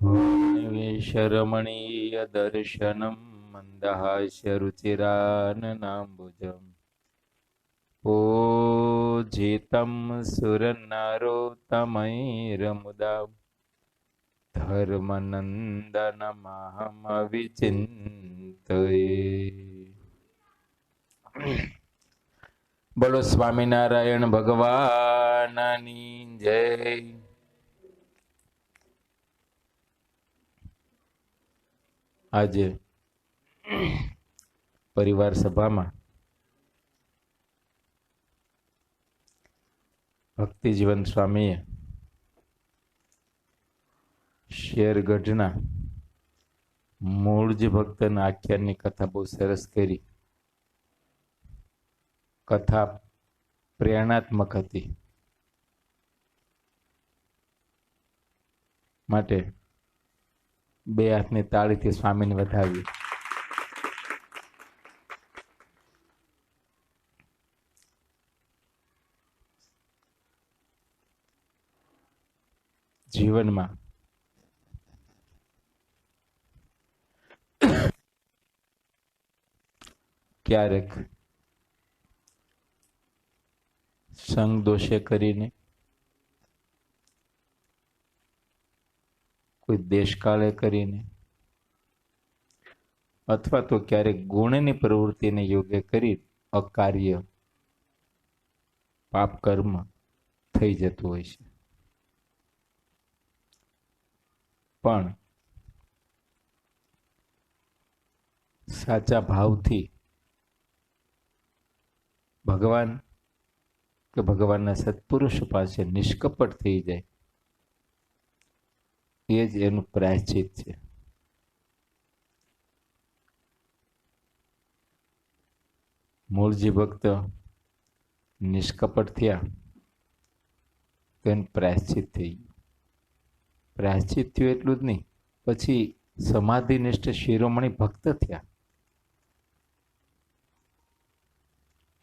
निवेशरमणीयदर्शनं मन्दहास्यरुचिराननाम्बुजम् पूजितं सुरनरोत्तमैरमुदा धर्मनन्दनमहमविचिन्तये। બોલો સ્વામિનારાયણ ભગવાનની જય। આજે પરિવાર સભામાં ભક્તિજીવન સ્વામીએ શેરગઢના મૂળજી ભક્તના આખ્યાનની કથા બહુ સરસ કરી। કથા પ્રેરણાત્મક હતી, માટે બે હાથની તાળીથી સ્વામીને વધાવી। જીવનમાં ક્યારેક સંગ દોષે કરીને, કોઈ દેશકાળે કરીને, અથવા તો ક્યારેક ગુણની પ્રવૃત્તિને યોગ્ય કરી અકાર્ય પાપ કર્મ થઈ જતું હોય છે। પણ સાચા ભાવથી ભગવાન કે ભગવાનના સત્પુરુષ પાસે નિષ્કપટ થઈ જાય, એ જ એનું પ્રાયશ્ચિત છે। મૂળજી ભક્ત નિષ્કપટ થયા તો એનું પ્રાયશ્ચિત થઈ ગયું। પ્રાયશ્ચિત થયું એટલું જ નહીં, પછી સમાધિનિષ્ઠ શિરોમણી ભક્ત થયા।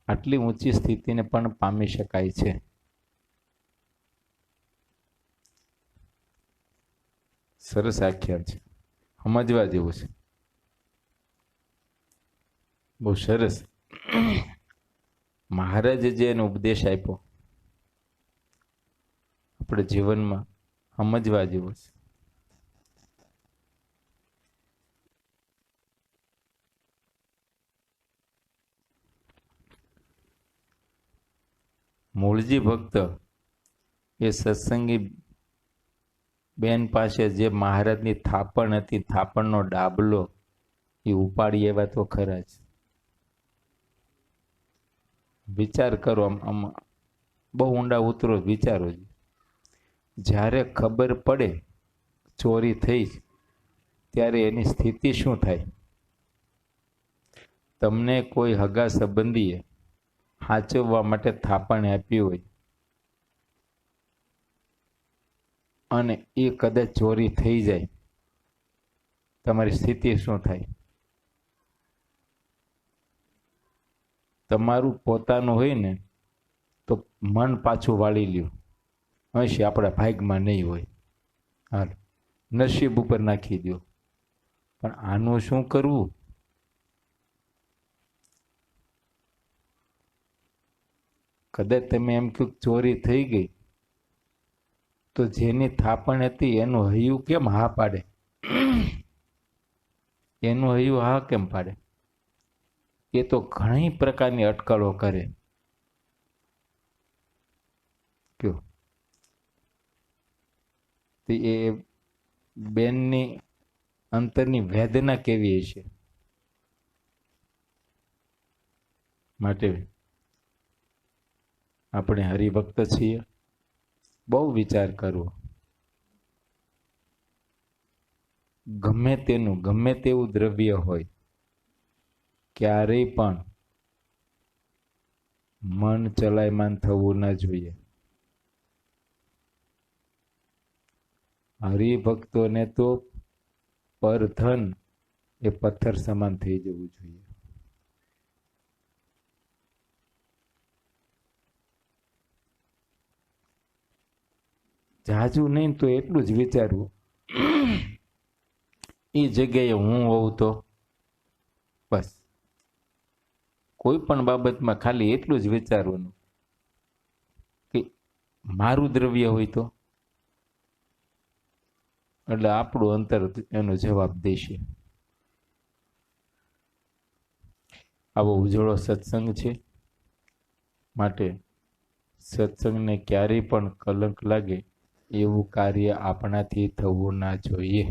આટલી ઊંચી સ્થિતિને પણ પામી શકાય છે। સરસ આખ્યાન છે, સમજવા જેવું છે, બહુ સરસ। મહારાજે જે એનો ઉપદેશ આપ્યો આપણે જીવનમાં સમજવા જેવું છે। મૂળજી ભક્ત એ સત્સંગી બેન પાસે જે મહારાજની થાપણ હતી, થાપણનો ડાબલો એ ઉપાડી એવા તો ખરા જ। વિચાર કરો, આમ બહુ ઊંડા ઉતરો, વિચારો। જ્યારે ખબર પડે ચોરી થઈ ત્યારે એની સ્થિતિ શું થાય? તમને કોઈ હગા સંબંધીએ સાચવવા માટે થાપણ આપી હોય અને એ કદાચ ચોરી થઈ જાય, તમારી સ્થિતિ શું થાય? તમારું પોતાનું હોય ને તો મન પાછું વાળી લ્યો, હશે આપણા ભાગમાં નહીં હોય, હાલ નસીબ ઉપર નાખી દો। પણ આનું શું કરવું? કદાચ તમે એમ કહો ચોરી થઈ ગઈ તો જેની થાપણ હતી એનું હૈયું કેમ હા પાડે? એનું હૈયું હા કેમ પાડે? એ તો ઘણી પ્રકારની અટકળો કરે। કયો એ બેનની અંતરની વેદના કેવી હશે? માટે આપણે હરિભક્ત છીએ, બહુ વિચાર કરવો। ગમે તેનું ગમે તેવું દ્રવ્ય હોય, ક્યારેય પણ મન ચલાયમાન થવું ન જોઈએ। હરિભક્તોને તો પરધન એ પથ્થર સમાન થઈ જવું જોઈએ। જાજુ નહીં તો એટલું જ વિચારવું એ જગ્યાએ હું હોઉં તો બસ કોઈ પણ બાબતમાં ખાલી એટલું જ વિચારવાનું કે મારું દ્રવ્ય હોય તો, એટલે આપણું અંતર એનો જવાબ દેશે. આવો ઉજળો સત્સંગ છે, માટે સત્સંગને ક્યારેય પણ કલંક લાગે એવું કાર્ય આપણાથી થવું ના જોઈએ.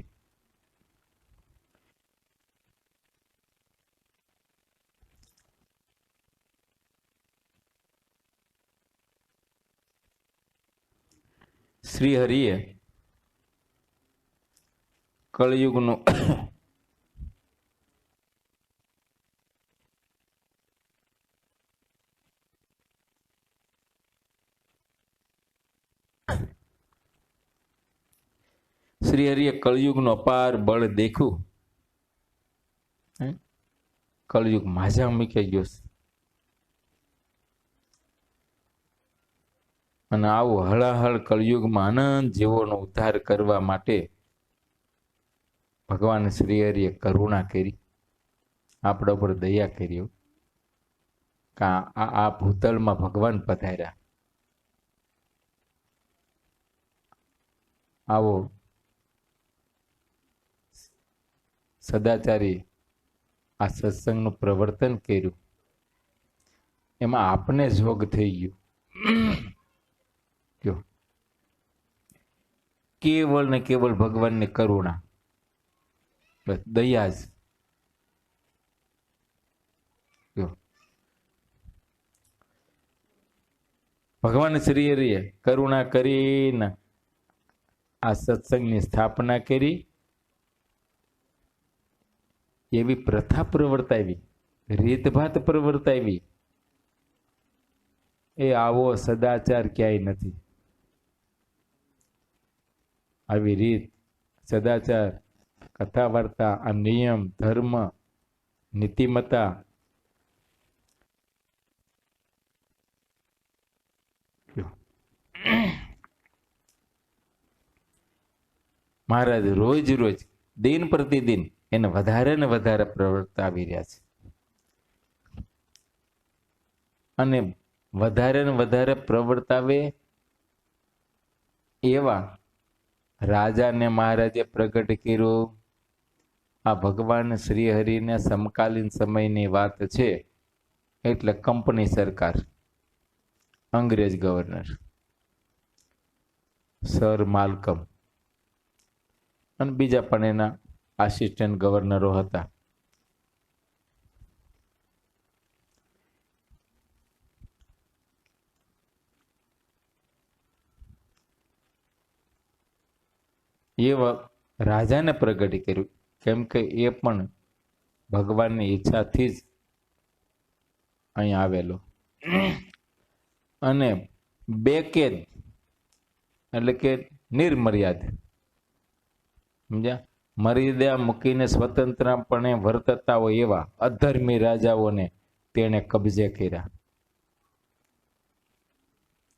શ્રી હરિએ કળયુગનું શ્રી હરિએ કળયુગનું અપાર બળ દેખ્યું. કળયુગ માજા મૂકી ગયો છે, અને આવો હળાહળ કળયુગમાં આનંદ જેવોનો ઉદ્ધાર કરવા માટે ભગવાન શ્રી હરિએ કરુણા કરી, આપણા ઉપર દયા કરી. આ ભૂતળમાં ભગવાન પધાર્યા. આવો સદાચારી આ સત્સંગનું પ્રવર્તન કર્યું, એમાં આપને જોગ થઈ ગયું. કેવળ ને કેવળ ભગવાનની કરુણા, બસ દયા જ. ભગવાન શ્રી હરિએ કરુણા કરીને આ સત્સંગની સ્થાપના કરી, એવી પ્રથા પ્રવર્તાવી, રીતભાત પ્રવર્તાવી. એ આવો સદાચાર ક્યાંય નથી. આવી રીત, સદાચાર, કથા વાર્તા, આ નિયમ, ધર્મ, નીતિમત્તા મહારાજ રોજ રોજ દિન પ્રતિદિન એને વધારે ને વધારે પ્રવર્તાવી રહ્યા છે. અને વધારે ને વધારે પ્રવર્તાવે એવા રાજાને મહારાજે પ્રગટ કર્યું. આ ભગવાન શ્રી હરિને સમકાલીન સમયની વાત છે, એટલે કંપની સરકાર, અંગ્રેજ ગવર્નર સર માલ્કમ અને બીજા પણ એના આસિસ્ટન્ટ ગવર્નરો હતા. એ રાજાને પ્રગટ કર્યું, કેમ કે એ પણ ભગવાનની ઈચ્છાથી જ અહીં આવેલો. અને બેકેદ એટલે કે નિર્મર્યાદ, સમજ્યા? મર્યાદા મૂકીને સ્વતંત્રપણે વર્તતા હોય એવા અધર્મી રાજાઓને તેણે કબજે કર્યા.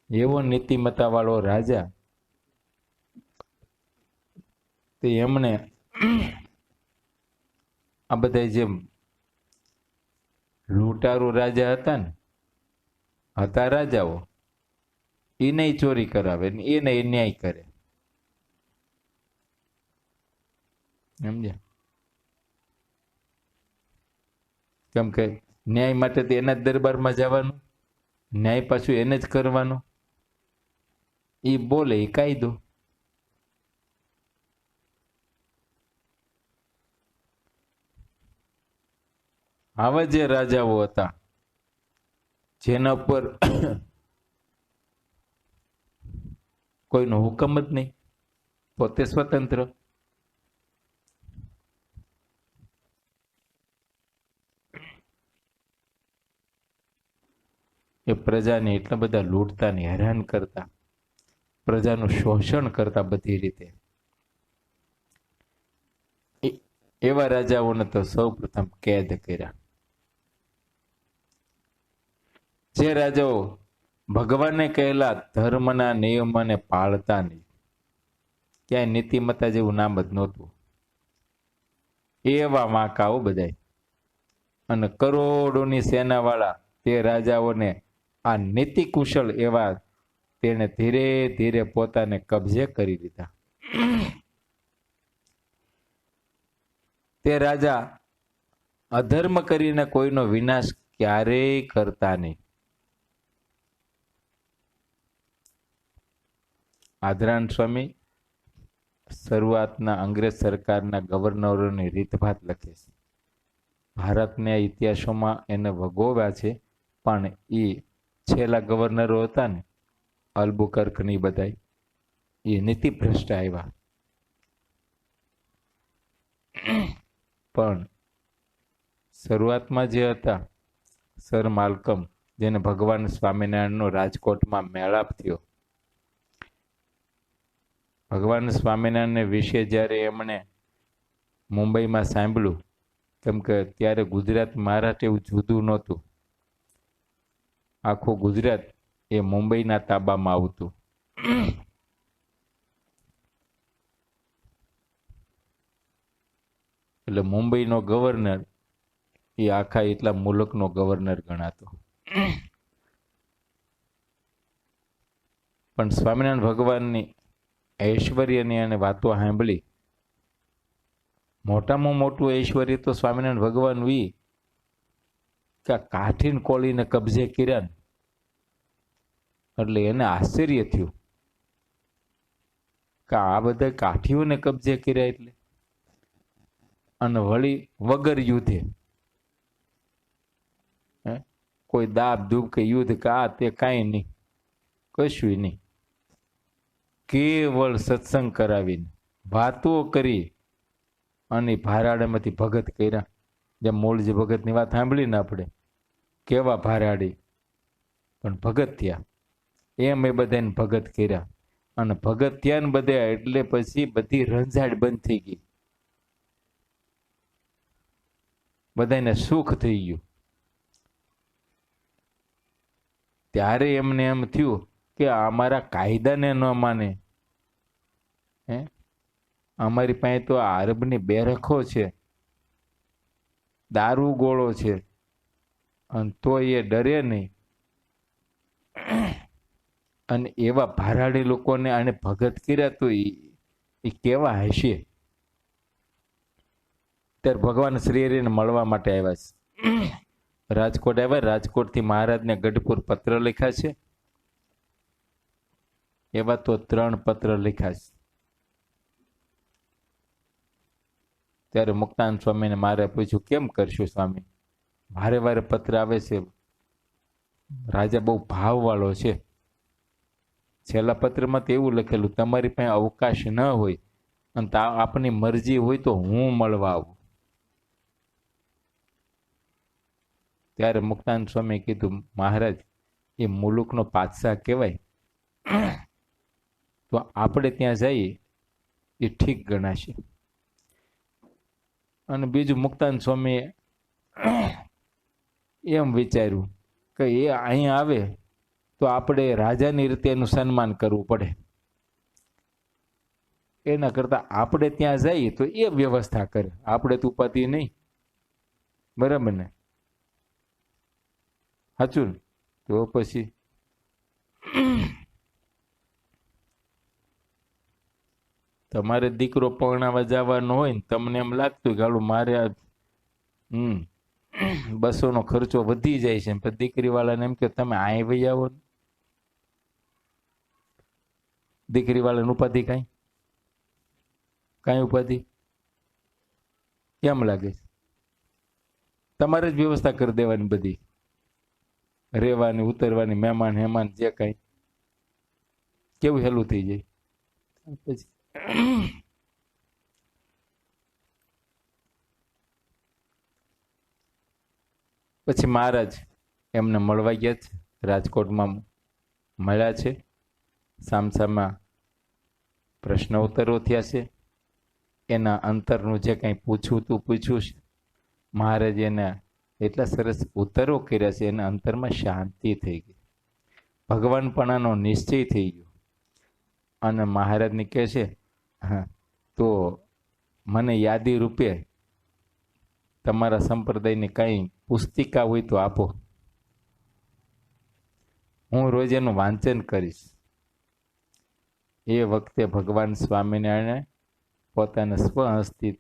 એવો નીતિમત્તા વાળો રાજા, તે એમણે આ બધા જેમ લૂંટારૂ રાજા હતા ને, હતા રાજાઓ, એને ચોરી કરાવે ને એને ન્યાય કરે, સમજ્યા? કેમ કે ન્યાય માટે તો એના જ દરબારમાં જવાનું, ન્યાય પાછું એને જ કરવાનો. એ બોલે એ કાયદો. આવા જે રાજાઓ હતા, જેના પર કોઈનો હુકમ જ નહીં, પોતે સ્વતંત્ર. એ પ્રજાને એટલા બધા લૂંટતા ને હેરાન કરતા, પ્રજાનું શોષણ કરતા બધી રીતે. એવા રાજાઓને તો સૌ પ્રથમ કેદ કર્યા. જે રાજાઓ ભગવાને કહેલા ધર્મના નિયમોને પાળતા નહીં, ક્યાંય નીતિમત્તા જેવું નામ જ નહોતું, એવા વાંકાઓ બધાય. અને કરોડોની સેનાવાળા તે રાજાઓને આ નીતિ કુશળ એવા તેને ધીરે ધીરે પોતાને કબજે કરી લીધા. તે રાજા અધર્મ કરીને કોઈનો વિનાશ ક્યારેય કરતા નહીં. આદરાન સ્વામી શરૂઆતના અંગ્રેજ સરકારના ગવર્નરોની રીતભાત લખે છે. ભારતના ઇતિહાસોમાં એને વગોવ્યા છે, પણ એ છેલ્લા ગવર્નરો હતા ને, અલ્બુકર્ક ની બધાય, એ નીતિભ્રષ્ટ આવ્યા. પણ શરૂઆતમાં જે હતા સર માલ્કમ, જેને ભગવાન સ્વામિનારાયણનો રાજકોટમાં મેળાપ થયો. ભગવાન સ્વામિનારાયણ વિશે જ્યારે એમણે મુંબઈમાં સાંભળ્યું, કેમ કે ત્યારે ગુજરાત મહારાષ્ટ્ર એવું જુદું નહોતું, આખું ગુજરાત એ મુંબઈના તાબામાં આવતું. એટલે મુંબઈનો ગવર્નર એ આખા એટલા મુલકનો ગવર્નર ગણાતો. પણ સ્વામિનારાયણ ભગવાનની ઐશ્વર્યની અને વાતો સાંભળી. મોટામાં મોટું ઐશ્વર્ય તો સ્વામિનારાયણ ભગવાન વી કે કાઠીને કોળીને કબજે કર્યા. એટલે એને આશ્ચર્ય થયું કે આ બધા કાઠીઓને કબજે કર્યા એટલે, અને વળી વગર યુદ્ધે. કોઈ દાબ દૂબ કે યુદ્ધ કે આ તે કાંઈ નહીં, કશું નહીં. કેવળ સત્સંગ કરાવીને વાતો કરી અને ભારાડામાંથી ભગત કર્યા. જેમ મૂળજી ભગતની વાત સાંભળીને આપણે, કેવા ભારાડી પણ ભગત થયા. એમ એ બધાને ભગત કર્યા, અને ભગત થયા ને બધા એટલે પછી બધી રંજાડ બંધ થઈ ગઈ. બધાને સુખ થઈ ગયું. ત્યારે એમને એમ થયું કે અમારા કાયદાને ન માને, અમારી પાસે તો આ અરબની બેરખો છે, દારૂ ગોળો છે, અને તો એ ડરે નહીં. અને એવા ભારાડી લોકોને આને ભગત કર્યા તો એ કેવા હશે. ત્યારે ભગવાન શ્રી હરિને મળવા માટે આવ્યા છે. રાજકોટ આવ્યા. રાજકોટથી મહારાજને ગઢપુર પત્ર લખ્યા છે. એવા તો 3 પત્ર લખ્યા છે. ત્યારે મુક્તાનંદ સ્વામીને મારે પૂછ્યું, કેમ કરશું સ્વામી? વારે વારે પત્ર આવે છે, રાજા બહુ ભાવવાળો છે. છેલ્લા પત્રમાં તો એવું લખેલું, તમારી પાસે અવકાશ ન હોય અને આપની મરજી હોય તો હું મળવા આવું. ત્યારે મુક્તાનંદ સ્વામી કીધું, મહારાજ એ મુલુકનો પાતશાહ કહેવાય, તો આપણે ત્યાં જઈએ એ ઠીક ગણાશે. અને બીજું મુક્તાનંદ સ્વામીએ એમ વિચાર્યું કે એ અહીંયા આવે તો આપણે રાજાની રીતે એનું સન્માન કરવું પડે. એના કરતાં આપણે ત્યાં જઈએ તો એ વ્યવસ્થા કરે, આપણે તો ઉપાધિ નહીં. બરાબર ને? સાચું ને? તો પછી તમારે દીકરો પરણાવા જવાનો હોય ને તમને એમ લાગતું કે હાલું મારે 200નો ખર્ચો વધી જાય છે, પણ દીકરીવાળાને એમ કે તમે અહીં વહી આવો. દીકરીવાળાને ઉપાધિ કાંઈ ઉપાધિ કેમ લાગે છે? તમારે જ વ્યવસ્થા કરી દેવાની, બધી રહેવાની, ઉતરવાની, મહેમાન હેમાન જે કાંઈ, કેવું હેલું થઈ જાય. પછી મહારાજ એમને મળવા ગયા છે. રાજકોટમાં મળ્યા છે. સામસામા પ્રશ્ન ઉત્તરો થયા છે. એના અંતરનું જે કંઈ પૂછ્યું છે. મહારાજ એના એટલા સરસ ઉત્તરો કર્યા છે, એના અંતરમાં શાંતિ થઈ ગઈ, ભગવાનપણાનો નિશ્ચય થઈ ગયો. અને મહારાજને કહે છે, હા તો મને યાદી રૂપે તમારા સંપ્રદાયની કાંઈ પુસ્તિકા હોય તો આપો, હું રોજ એનું વાંચન કરીશ. એ વખતે ભગવાન સ્વામિનારાયણે પોતાના સ્વહસ્તી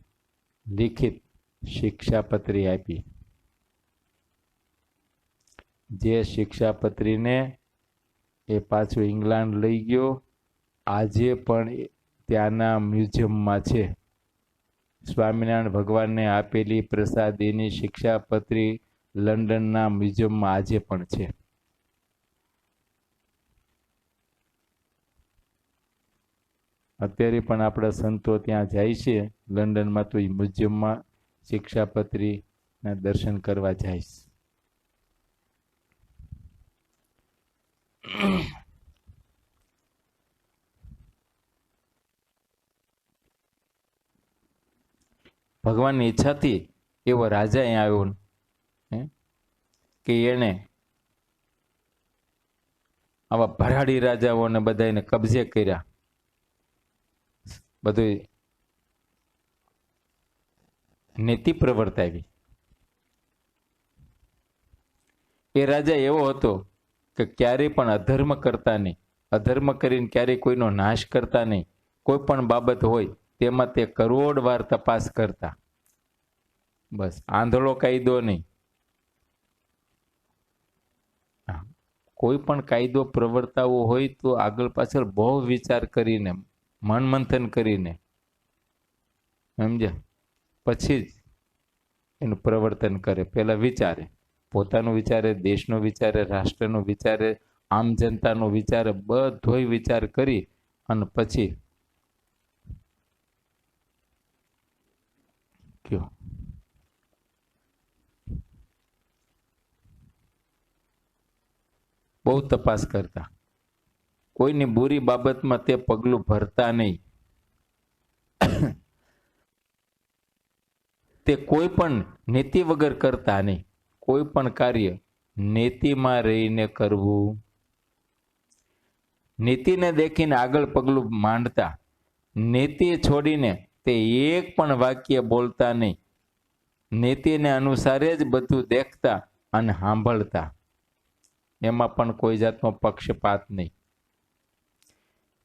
લિખિત શિક્ષાપત્રી આપી. જે શિક્ષાપત્રીને એ પાછું ઇંગ્લેન્ડ લઈ ગયો. આજે પણ ત્યાંના મ્યુઝિયમમાં છે. સ્વામિનારાયણ ભગવાનને આપેલી પ્રસાદીની શિક્ષાપત્રી લંડનના મ્યુઝિયમમાં આજે પણ છે. અત્યારે પણ આપણા સંતો ત્યાં જાય છે લંડનમાં, તો એ મ્યુઝિયમમાં શિક્ષાપત્રીના દર્શન કરવા જાય છે. ભગવાનની ઈચ્છાથી એવો રાજા અહીંયા આવ્યો કે એને આવા ભરાડી રાજાઓને બધાને કબજે કર્યા, બધું નીતિ પ્રવર્તાવી. એ રાજા એવો હતો કે ક્યારેય પણ અધર્મ કરતા નહીં, અધર્મ કરીને ક્યારેય કોઈનો નાશ કરતા નહીં. કોઈ પણ બાબત હોય તેમાં તે કરોડવાર તપાસ કરતા. બસ આંધળો કાયદો નહીં. કોઈ પણ કાયદો પ્રવર્તાવો હોય તો આગળ પાછળ બહુ વિચાર કરીને, મન મંથન કરીને, સમજ્યા, પછી જ એનું પ્રવર્તન કરે. પહેલા વિચારે, પોતાનું વિચારે, દેશનો વિચારે, રાષ્ટ્રનો વિચારે, આમ જનતાનો વિચારે, બધોય વિચાર કરી અને પછી કયો બહુ તપાસ કરતા. કોઈની બુરી બાબતમાં તે પગલું ભરતા નહીં. તે કોઈ પણ નીતિ વગર કરતા નહીં. કોઈ પણ કાર્ય નીતિમાં રહીને કરવું. નીતિને દેખીને આગળ પગલું માંડતા. નીતિ છોડીને તે એક પણ વાક્ય બોલતા નહીં. નીતિને અનુસારે જ બધું દેખતા અને સાંભળતા. એમાં પણ કોઈ જાતનો પક્ષપાત નહીં.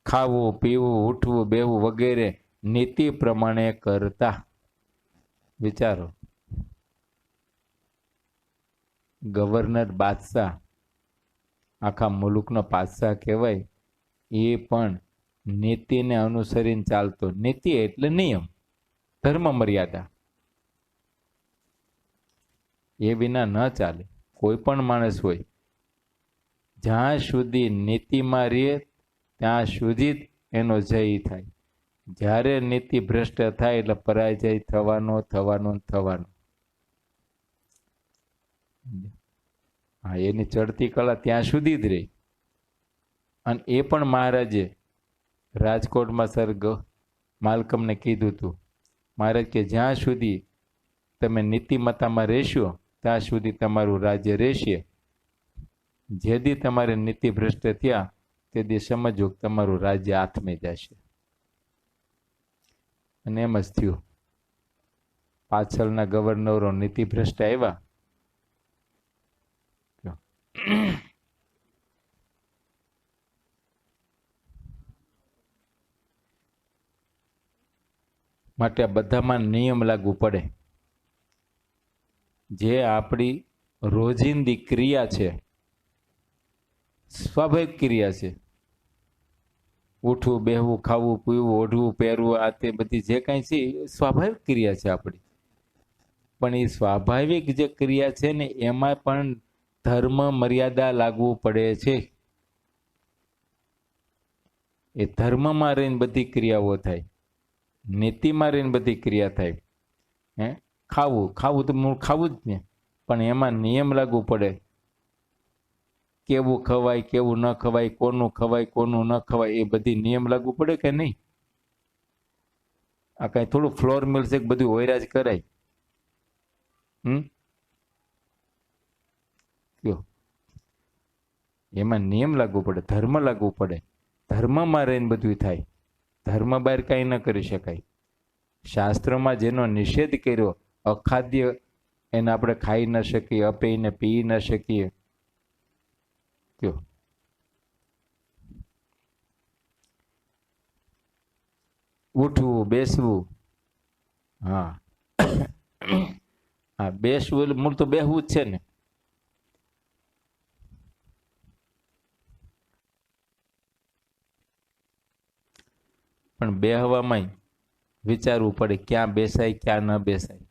ખાવું, પીવું, ઉઠવું, બેહવું વગેરે નીતિ પ્રમાણે કરતા. વિચારો, ગવર્નર બાદશાહ, આખા મુલુકનો બાદશાહ કહેવાય, એ પણ નીતિને અનુસરીને ચાલતો. નીતિ એટલે નિયમ, ધર્મ મર્યાદા. એ વિના ન ચાલે. કોઈ પણ માણસ હોય, જ્યાં સુધી નીતિમાં રહે ત્યાં સુધી જ એનો જય થાય. જ્યારે નીતિ ભ્રષ્ટ થાય એટલે પરાજય થવાનો. હા, એની ચડતી કળા ત્યાં સુધી જ રહી. અને એ પણ મહારાજે રાજકોટમાં સર માલકમને કીધું હતું, મહારાજ કે જ્યાં સુધી તમે નીતિમત્તામાં રહેશો ત્યાં સુધી તમારું રાજ્ય રહેશે. જેથી તમારે નીતિ ભ્રષ્ટ થયા તે દી સમજો કે તમારું રાજ્ય હાથમે જશે. અને એમ જ થયું. પાછળના ગવર્નરો નીતિ ભ્રષ્ટ આવ્યા. માટે આ બધામાં નિયમ લાગુ પડે. જે આપણી રોજિંદી ક્રિયા છે, સ્વાભાવિક ક્રિયા છે, ઉઠવું, બેહવું, ખાવું, પીવું, ઓઢવું, પહેરવું, આ તે બધી જે કાંઈ છે એ સ્વાભાવિક ક્રિયા છે આપણી. પણ એ સ્વાભાવિક જે ક્રિયા છે ને એમાં પણ ધર્મ મર્યાદા લાગવું પડે છે. એ ધર્મમાં રહીને બધી ક્રિયાઓ થાય, નીતિમાં રહીને બધી ક્રિયા થાય. ખાવું તો મૂળ ખાવું જ ને, પણ એમાં નિયમ લાગુ પડે. કેવું ખવાય, કેવું ન ખવાય, કોનું ખવાય, કોનું ન ખવાય, એ બધી નિયમ લાગુ પડે કે નહીં? આ કાંઈ થોડું ફ્લોર મિલ્સ એક બધું ઓયરાજ કરાય. કયો એમાં નિયમ લાગુ પડે, ધર્મ લાગુ પડે. ધર્મમાં રહીને બધું થાય. ધર્મ બહાર કાંઈ ન કરી શકાય. શાસ્ત્રમાં જેનો નિષેધ કર્યો, અખાદ્ય એને આપણે ખાઈ ન શકીએ, અપીને પી ન શકીએ? કયો ઉઠવું, બેસવું. હા હા, બેસવું એટલે મૂળ તો બેહવું જ છે ને. પણ બેહવામાં વિચારવું પડે ક્યાં બેસાય, ક્યાં ન બેસાય,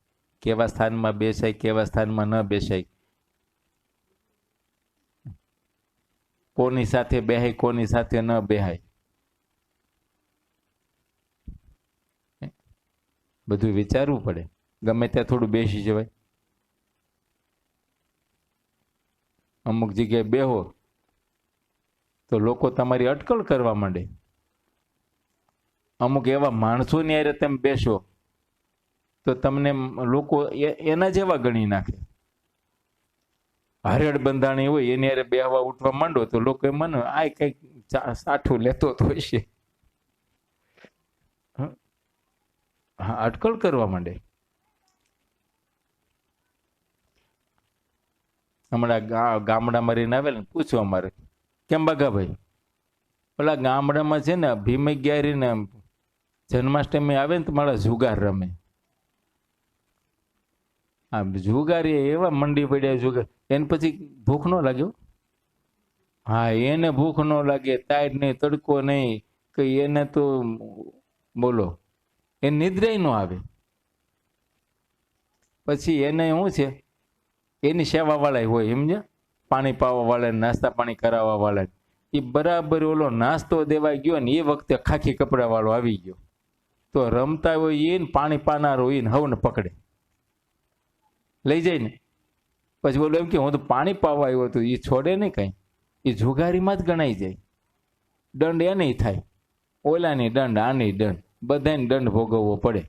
કેવા સ્થાનમાં બેસાય, કેવા સ્થાનમાં ન બેસાય, કોની સાથે બેહાય, કોની સાથે ન બેહાય, બધું વિચારવું પડે. ગમે ત્યાં થોડું બેસી જવાય. અમુક જગ્યાએ બેહો તો લોકો તમારી અટકળ કરવા માંડે. અમુક એવા માણસોની હારે તમે બેસો તો તમને લોકો એના જેવા ગણી નાખે. હરેડ બંધાણી હોય એની હારે બેહવા ઉઠવા માંડો તો લોકો એમ માને આ કઈક સાઠું લેતો તો હશે. હા, અટકળ કરવા માંડે. હમણાં ગામડામાં રહીને આવે ને પૂછો અમારે, કેમ બાગાભાઈ ઓલા ગામડામાં છે ને ભીમે ગયા ને જન્માષ્ટમી આવે ને તો મારા જુગાર રમે. આ જુગારી એવા મંડી પડ્યા જુગાર, એને પછી ભૂખ ન લાગ્યો. હા, એને ભૂખ ન લાગે, તાર નહીં, તડકો નહીં, કે એને તો બોલો એ નિદ્રાય ન આવે. પછી એને શું છે, એની સેવા વાળા હોય, સમજ્યા? પાણી પાવા વાળા, નાસ્તા પાણી કરાવવા વાળા. એ બરાબર ઓલો નાસ્તો દેવાઈ ગયો ને એ વખતે ખાખી કપડા વાળો આવી ગયો તો રમતા હોય એને પાણી પાનાર હોય ને હવને પકડે લઈ જાય ને. પછી બોલો એમ કે હું તો પાણી પાવા આવ્યો હતો, એ છોડે નહીં કઈ, એ જુગારીમાં જ ગણાઈ જાય. દંડ એને થાય, ઓલાની દંડ, આની દંડ, બધાને દંડ ભોગવવો પડે.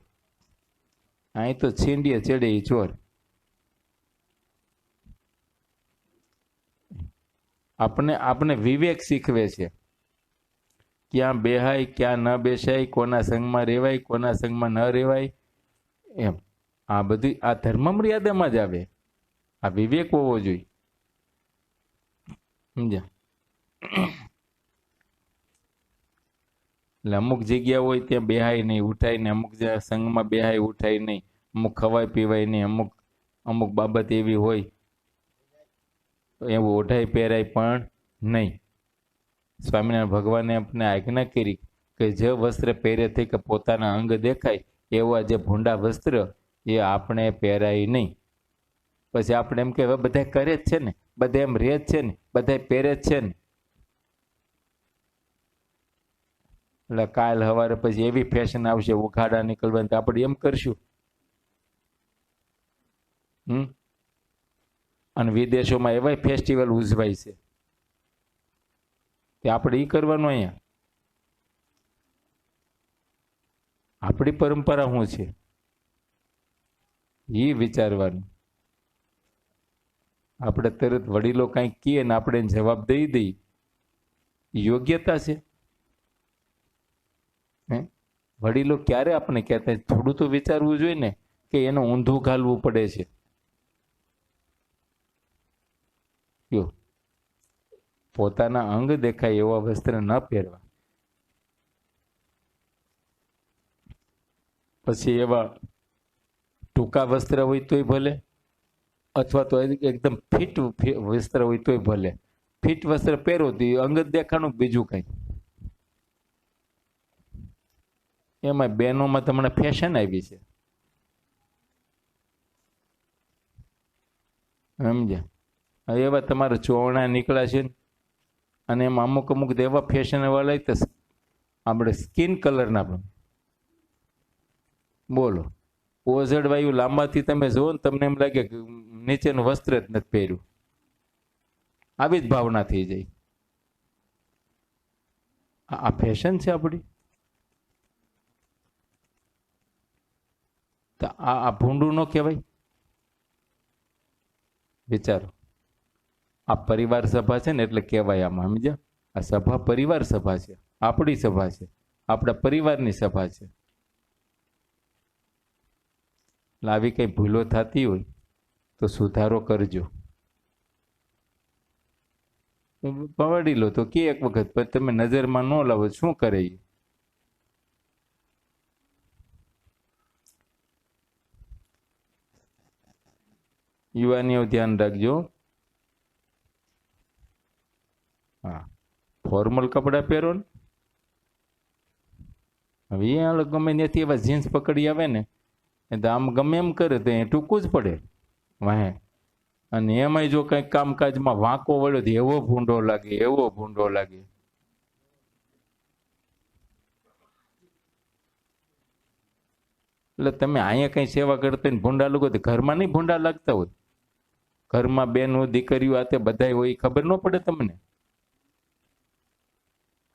અહીં તો છીંડીએ ચડે એ ચોર. આપણે વિવેક શીખવે છે, ક્યાં બેહાય, ક્યાં ન બેસાય, કોના સંગમાં રહેવાય, કોના સંગમાં ન રહેવાય. એમ આ બધી આ ધર્મ મર્યાદામાં જ આવે. આ વિવેક હોવો જોઈએ, સમજ્યા? એટલે અમુક જગ્યા હોય ત્યાં બેહાય નહીં, ઉઠાય નહીં. અમુક સંઘમાં બેહાય ઉઠાય નહીં. અમુક ખવાય પીવાય નહીં. અમુક બાબત એવી હોય એવું ઓઢાય પહેરાય પણ નહીં. સ્વામિનારાયણ ભગવાને આપણે આજ્ઞા કરી કે જે વસ્ત્ર પહેરેથી કે પોતાના અંગ દેખાય એવા જે ભૂંડા વસ્ત્ર એ આપણે પહેરાય નહીં. પછી આપણે એમ કે હવે બધા કરે જ છે ને, બધા એમ રહે જ છે ને, બધા પહેરે જ છે ને. એટલે કાલ સવારે પછી એવી ફેશન આવશે ઉઘાડા નીકળવાની, આપણે એમ કરશું. અને વિદેશોમાં એવા ફેસ્ટિવલ ઉજવાય છે કે આપણે એ કરવાનું. અહીંયા આપણી પરંપરા શું છે એ વિચારવાનું. આપણે તરત વડીલો કંઈક કહીએ ને આપણે જવાબ દઈ દઈએ, યોગ્યતા છે? વડીલો ક્યારે આપણે કહેતા? થોડું તો વિચારવું જોઈએ ને કે એનું ઊંધું ઘાલવું પડે છે. પોતાના અંગ દેખાય એવા વસ્ત્ર ન પહેરવા. પછી એવા ટૂંકા વસ્ત્ર હોય તોય ભલે, અથવા તો એકદમ ફિટ વસ્ત્ર હોય તોય ભલે. ફિટ વસ્ત્ર પહેરો તો અંગ જ દેખાણું, બીજું કઈ. એમાં બહેનોમાં તમને ફેશન આવી છે, સમજ્યા? એવા તમારા ચોરણા નીકળ્યા છે અને એમાં અમુક એવા ફેશન વાળા તો આપણે સ્કિન કલરના પણ બોલો. ઓઝડ વાયુ લાંબાથી તમે જુઓ ને તમને એમ લાગે કે નીચેનું વસ્ત્ર જ નથી પહેર્યું. આવી જ ભાવના થઈ જાય. આ ફેશન છે આપણી. તો આ ભૂંડું ન કહેવાય? વિચારો. આ પરિવાર સભા છે ને એટલે કહેવાય આમાં, સમજ્યા? આ સભા પરિવાર સભા છે, આપણી સભા છે, આપણા પરિવારની સભા છે. એટલે આવી કઈ ભૂલો થતી હોય તો સુધારો કરજો. પવાડી લો તો કે એક વખત, પણ તમે નજરમાં ન લાવો શું કરે? યુવાનીઓ ધ્યાન રાખજો. હા, ફોર્મલ કપડા પહેરો ને. હવે એ ગમે ત્યાંથી એવા જીન્સ પકડી આવે ને, તો આમ ગમે એમ કરે તો એ ટૂંકું જ પડે વાહે. અને એમાંય જો કંઈક કામકાજમાં વાંકો વળ્યો તો એવો ભૂંડો લાગે, એવો ભૂંડો લાગે. એટલે તમે અહીંયા કઈ સેવા કરતા ને ભૂંડા લોકો તો ઘરમાં નહીં ભૂંડા લાગતા હોય? ઘરમાં બેનો દીકરીઓ આ તે બધા હોય, ખબર ન પડે તમને?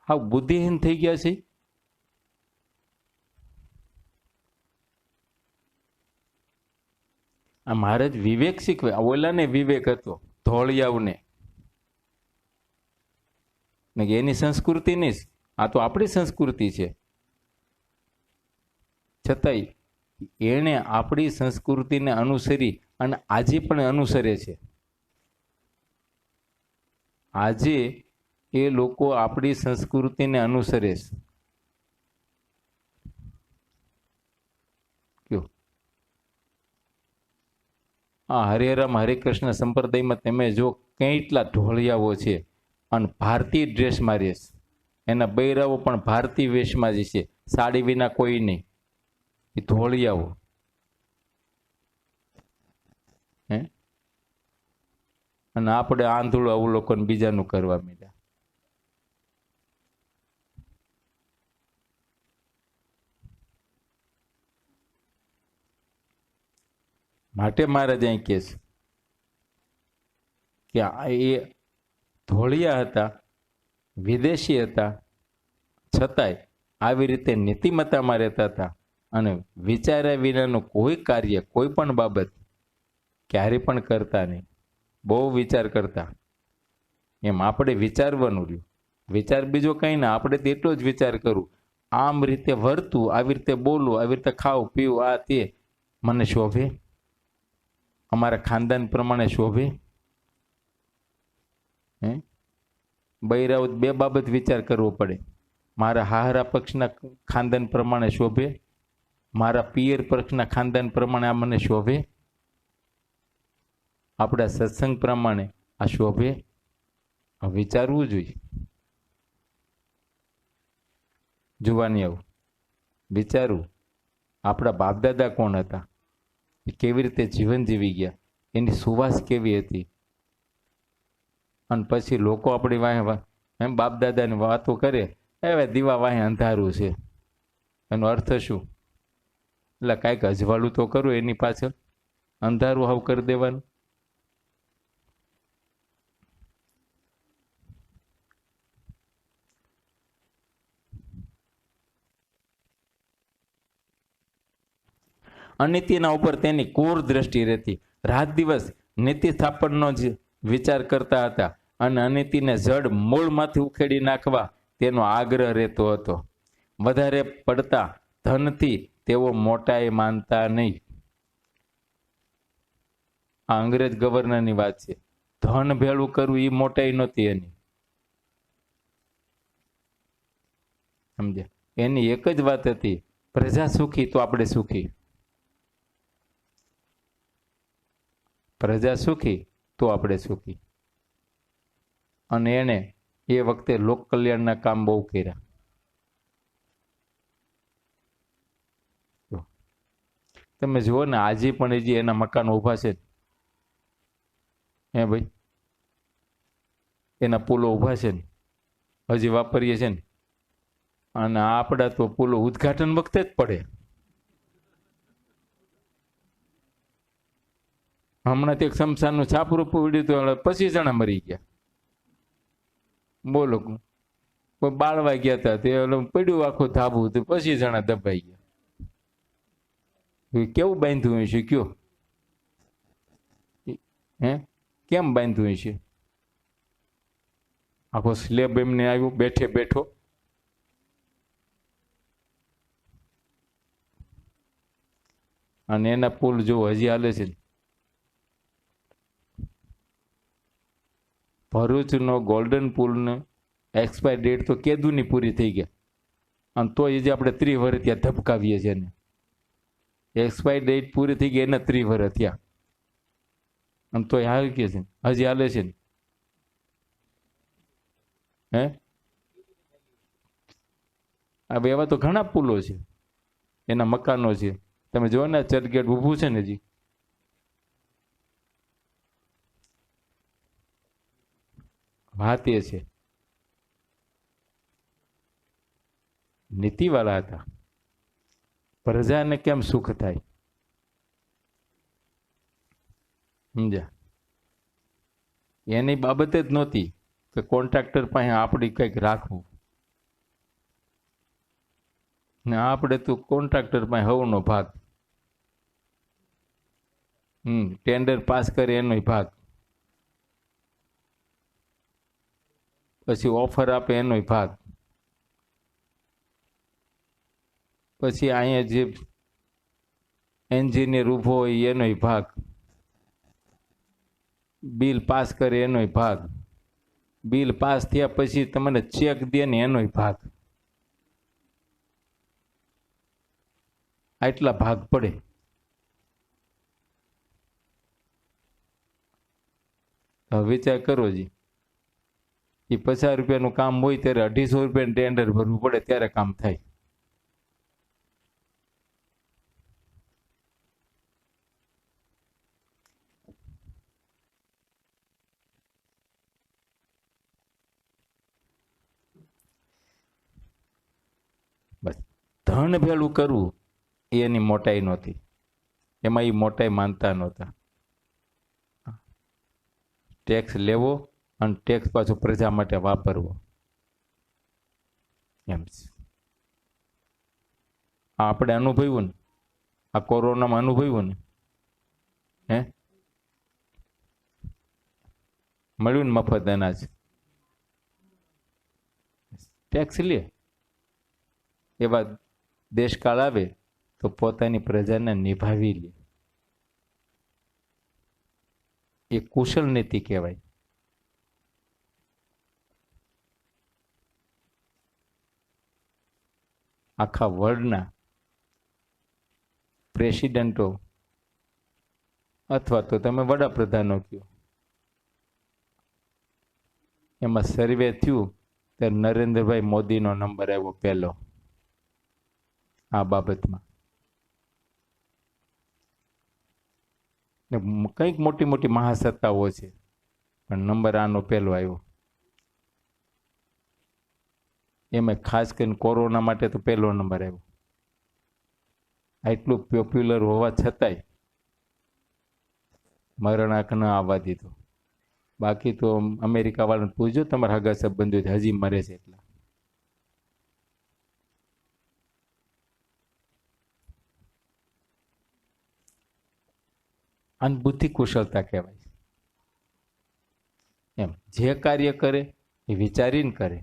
હા, બુદ્ધિહીન થઈ ગયા છે. આ મહારાજ વિવેક શીખવે. ઓલાને વિવેક હતો, ધોળિયાઓને. એની સંસ્કૃતિ નહીં, આ તો આપણી સંસ્કૃતિ છે. છતાંય એણે આપણી સંસ્કૃતિને અનુસરી અને આજે પણ અનુસરે છે. આજે એ લોકો આપણી સંસ્કૃતિને અનુસરે છે. કયો આ હરે રામ હરે કૃષ્ણ સંપ્રદાયમાં તમે જો કેટલા ઢોળિયાઓ છે અને ભારતીય ડ્રેસમાં રહેશે. એના બૈરાઓ પણ ભારતીય વેશમાં જ છે, સાડી વિના કોઈ નહીં. એ ધોળિયાઓ હે. અને આપણે આંધળું અવલોકન બીજાનું કરવા માંડ્યા. માટે મહારાજ અહીં કહે છે કે એ ધોળિયા હતા, વિદેશી હતા, છતાંય આવી રીતે નીતિમત્તામાં રહેતા હતા અને વિચાર્યા વિનાનું કોઈ કાર્ય, કોઈ પણ બાબત ક્યારે પણ કરતા નહીં. બહુ વિચાર કરતા. એમ આપણે વિચારવાનું રહ્યું. વિચાર બીજો કંઈ ના, આપણે તો એટલો જ વિચાર કરું, આમ રીતે વર્તું, આવી રીતે બોલવું, આવી રીતે ખાવું પીવું, આ તે મને શોભે, અમારા ખાનદાન પ્રમાણે શોભે. હે, બૈરાઓ બે બાબત વિચાર કરવો પડે. મારા હાહરા પક્ષના ખાનદાન પ્રમાણે શોભે, મારા પિયર પક્ષના ખાનદાન પ્રમાણે આ મને શોભે, આપણા સત્સંગ પ્રમાણે આ શોભે. વિચારવું જોઈએ. જોવાની આવું વિચારવું. આપણા બાપદાદા કોણ હતા, એ કેવી રીતે જીવન જીવી ગયા, એની સુવાસ કેવી હતી. અને પછી લોકો આપણી વાહે એમ બાપદાદાની વાતો કરે, હવે દીવા વાહે અંધારું છે. એનો અર્થ શું? એટલે કાંઈક અજવાળું તો કરું એની પાછળ, અંધારું હાવ કરી દેવાનું. અનીતિના ઉપર તેની ક્રૂર દ્રષ્ટિ રહેતી. રાત દિવસ નીતિ સ્થાપનનો જ વિચાર કરતા હતા અને અનીતિને જડ મૂળમાંથી ઉખેડી નાખવા તેનો આગ્રહ રહેતો હતો. વધારે પડતા ધનથી તેઓ મોટાઈ માનતા નહીં. આ અંગ્રેજ ગવર્નરની વાત છે. ધન ભેળું કરવું એ મોટાઈ નહોતી એની. સમજ્યા? એની એક જ વાત હતી, પ્રજા સુખી તો આપણે સુખી. પ્રજા સુખી તો આપણે સુખી. અને એને એ વખતે લોક કલ્યાણના કામ બહુ કર્યા. તમે જુઓ ને, આજે પણ હજી એના મકાન ઊભા છે. હે ભાઈ, એના પુલો ઊભા છે ને, હજી વાપરીએ છે ને. અને આપણા તો પુલો ઉદ્ઘાટન વખતે જ પડે. હમણાં તે શમશાનનું છાપરું પડ્યું તો 25 જણા મરી ગયા. બોલો, કોઈ બાળવા ગયા હતા, તે પડ્યું આખું ધાબું, તો 25 જણા દબાઈ ગયા. કેવું બાંધ્યું હશે કયો? હે, કેમ બાંધ્યું હશે? આખો સ્લેબ એમને આવ્યો બેઠે બેઠો. અને એના પુલ જો હજી હાલે છે. ભરૂચનો ગોલ્ડન પુલને એક્સપાયર ડેટ તો કેદુની પૂરી થઈ ગયા, અને તો એ જે આપણે 30 વર્ષ ત્યાં ધબકાવીએ છીએ ને, એક્સપાયર ડેટ પૂરી થઈ ગઈ એને 30 વર્ષ થયા, અને તો હાલ કે છે હજી હાલે છે ને. હે હવે એવા તો ઘણા પુલો છે, એના મકાનો છે. તમે જો ને ચર્ચગેટ ઊભું છે ને હજી. વાત એ છે નીતિવાળા હતા, પ્રજાને કેમ સુખ થાય સમજ્યા, એની બાબતે જ નહોતી કે કોન્ટ્રાક્ટર પાસે આપણી કંઈક રાખવું ને આપણે તો કોન્ટ્રાક્ટર પાસે હવનો ભાગ, ટેન્ડર પાસ કરે એનો ભાગ, પછી ઓફર આપે એનો ભાગ, પછી અહીંયા જે એન્જિનિયર ઊભો હોય એનો ભાગ, બિલ પાસ કરે એનો ભાગ, બિલ પાસ થયા પછી તમને ચેક દે ને એનો ભાગ. આટલા ભાગ પડે. હવે વિચાર કરો જી, એ 50 રૂપિયાનું કામ હોય ત્યારે 250 રૂપિયાનું ટેન્ડર ભરવું પડે ત્યારે કામ થાય. બસ ધન ભેળું કરવું એ એની મોટાઈ નહોતી, એમાં એ મોટાઈ માનતા નહોતા. ટેક્સ લેવો અને ટેક્સ પાછો પ્રજા માટે વાપરવો એમ છે. આપણે અનુભવ્યું ને, આ કોરોનામાં અનુભવ્યું ને, હે મળ્યું ને મફત અનાજ, ટેક્સ લે. એવા દેશકાળ આવે તો પોતાની પ્રજાને નિભાવી લે, એ કુશળ નીતિ કહેવાય. આખા વર્લ્ડના પ્રેસિડેન્ટો અથવા તો તમે વડાપ્રધાનો કહો, એમાં સર્વે થયું ત્યારે નરેન્દ્રભાઈ મોદીનો નંબર આવ્યો પહેલો આ બાબતમાં. ને કંઈક મોટી મોટી મહાસત્તાઓ છે પણ નંબર આનો પહેલો આવ્યો. એમાં ખાસ કરીને કોરોના માટે તો પહેલો નંબર આવ્યો. આટલું પોપ્યુલર હોવા છતાંય મરણાક ન આવવા દીધો. બાકી તો અમેરિકા વાળાને પૂછજો, તમારા હગા સંબંધીઓ હજી મરે છે એટલા. અને બુદ્ધિ કુશળતા કહેવાય એમ. જે કાર્ય કરે એ વિચારીને કરે.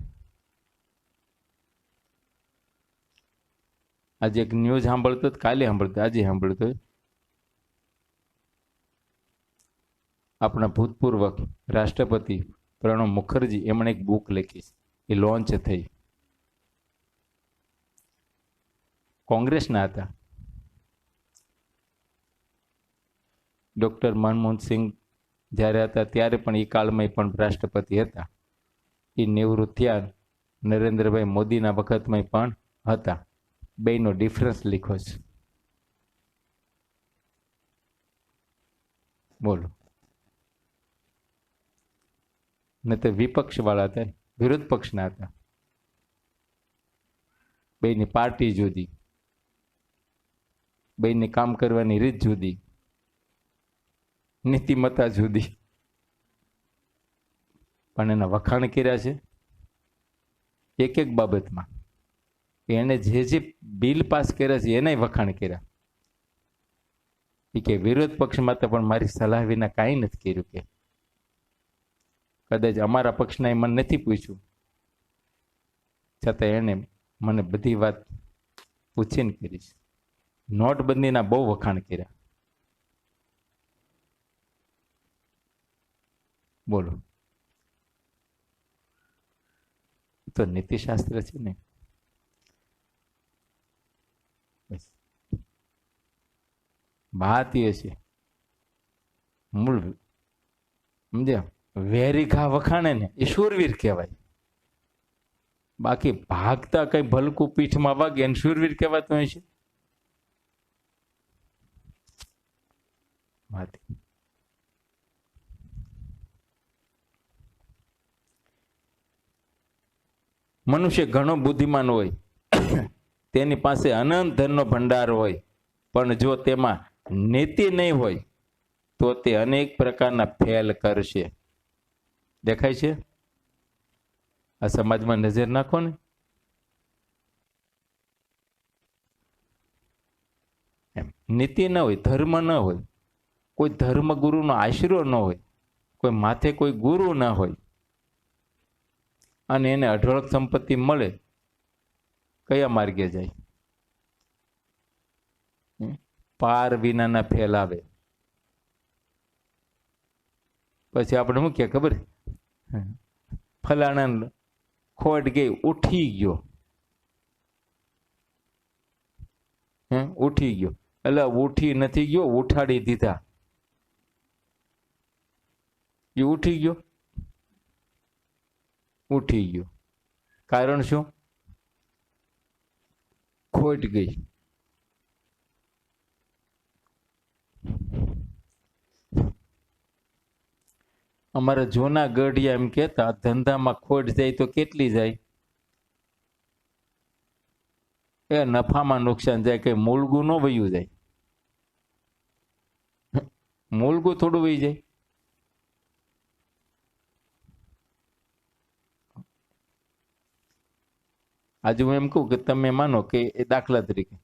આજે એક ન્યૂઝ સાંભળતો, કાલે સાંભળતો, આજે સાંભળતો, આપણા ભૂતપૂર્વ રાષ્ટ્રપતિ પ્રણવ મુખર્જી એમણે એક બુક લખી, એ લોન્ચ થઈ. કોંગ્રેસના હતા. ડૉક્ટર મનમોહન સિંહ જ્યારે હતા ત્યારે પણ એ કાળમાં પણ રાષ્ટ્રપતિ હતા. એ નિવૃત્ત થયા નરેન્દ્રભાઈ મોદીના વખતમાં પણ હતા. બેનો ડિફરન્સ લીખો છે. બોલો. ને તે વિપક્ષ વાળા હતા, વિરોધ પક્ષના હતા. બેની પાર્ટી જુદી, બેની કામ કરવાની રીત જુદી, નીતિમત્તા જુદી, પણ એના વખાણ કર્યા છે એક એક બાબતમાં. એને જે બિલ પાસ કર્યા છે એનાય વખાણ કર્યા. એ કે વિરોધ પક્ષમાં તો પણ મારી સલાહ વિના કાંઈ નથી કર્યું. કે કદાચ અમારા પક્ષના મને નથી પૂછ્યું, છતાં એને મને બધી વાત પૂછીને કરીશ. નોટબંધીના બહુ વખાણ કર્યા. બોલો. તો નીતિશાસ્ત્ર છે ને. બસ વાત એ છે મૂળ સમજ્યા. વેરી ઘા વખાણે ને એ શૂરવીર કહેવાય. બાકી ભાગતા કઈ ભલકું પીઠમાં વાગે એને શૂરવીર કહેવાતું હોય છે. મનુષ્ય ઘણો બુદ્ધિમાન હોય, તેની પાસે અનંત ધનનો ભંડાર હોય, પણ જો તેમાં નીતિ નહીં હોય તો તે અનેક પ્રકારના ફેલ કરશે. દેખાય છે આ સમાજમાં? નજર નાખો ને. નીતિ ન હોય, ધર્મ ન હોય, કોઈ ધર્મ ગુરુનો આશરો ન હોય, કોઈ માથે કોઈ ગુરુ ના હોય, અને એને અઢળક સંપત્તિ મળે, કયા માર્ગે જાય? પાર વિનાના ફેલ આવે. પછી આપણે શું કે ખબર, ફલાણા ખોટ ગઈ, ઉઠી ગયો. ઉઠી ગયો એટલે ઉઠી નથી ગયો, ઉઠાડી દીધા. એ ઉઠી ગયો, ઉઠી ગયો. કારણ શું? ખોટ ગઈ. અમારા જૂના ગઢિયા એમ કેતા, ધંધામાં ખોટ જાય તો કેટલી જાય? એ નફામાં નુકસાન જાય, કઈ મૂળગું ન વયું જાય. મૂળગું થોડું વહી જાય. આજે હું એમ કહું કે તમે માનો કે એ દાખલા તરીકે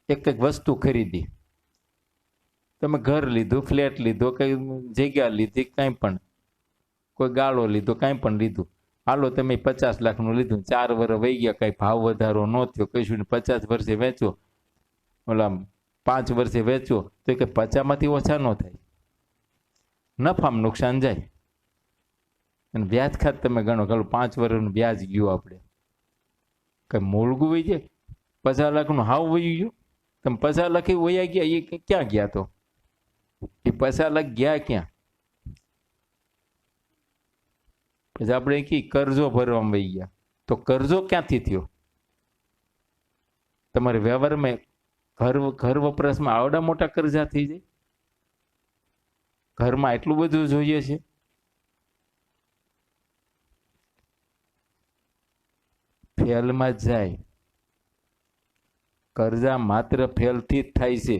એક એક વસ્તુ ખરીદી, તમે ઘર લીધું, ફ્લેટ લીધો, કઈ જગ્યા લીધી, કાંઈ પણ, કોઈ ગાળો લીધો, કાંઈ પણ લીધું. હાલો તમે 50 લાખનું લીધું, 4 વર્ષ વહી ગયા, કઈ ભાવ વધારો ન થયો, કહીશું 50 વર્ષે વેચો, ઓલા 5 વર્ષે વેચો તો કે 50માંથી ઓછા ન થાય. નફામાં નુકસાન જાય. અને વ્યાજ ખાત તમે ગણો, ચાલો 5 વર્ષનું વ્યાજ ગયું, આપણે કઈ મૂળગું વહી જાય. 50 લાખનું હાવ વહી ગયું. તમે 50 લાખ વયા ગયા, એ ક્યાં ગયા? તો એ 50 લાખ ગયા ક્યાં? પછી આપણે કી કરજો ભરવામાં વહી ગયા. તો કરજો ક્યાંથી થયો? તમારે વ્યવહારમાં ઘર વપરાશમાં આવડા મોટા કરજા થઈ જાય. ઘરમાં એટલું બધું જોઈએ છે. ફેલમાં જાય. કરજા માત્ર ફેલથી જ થાય છે.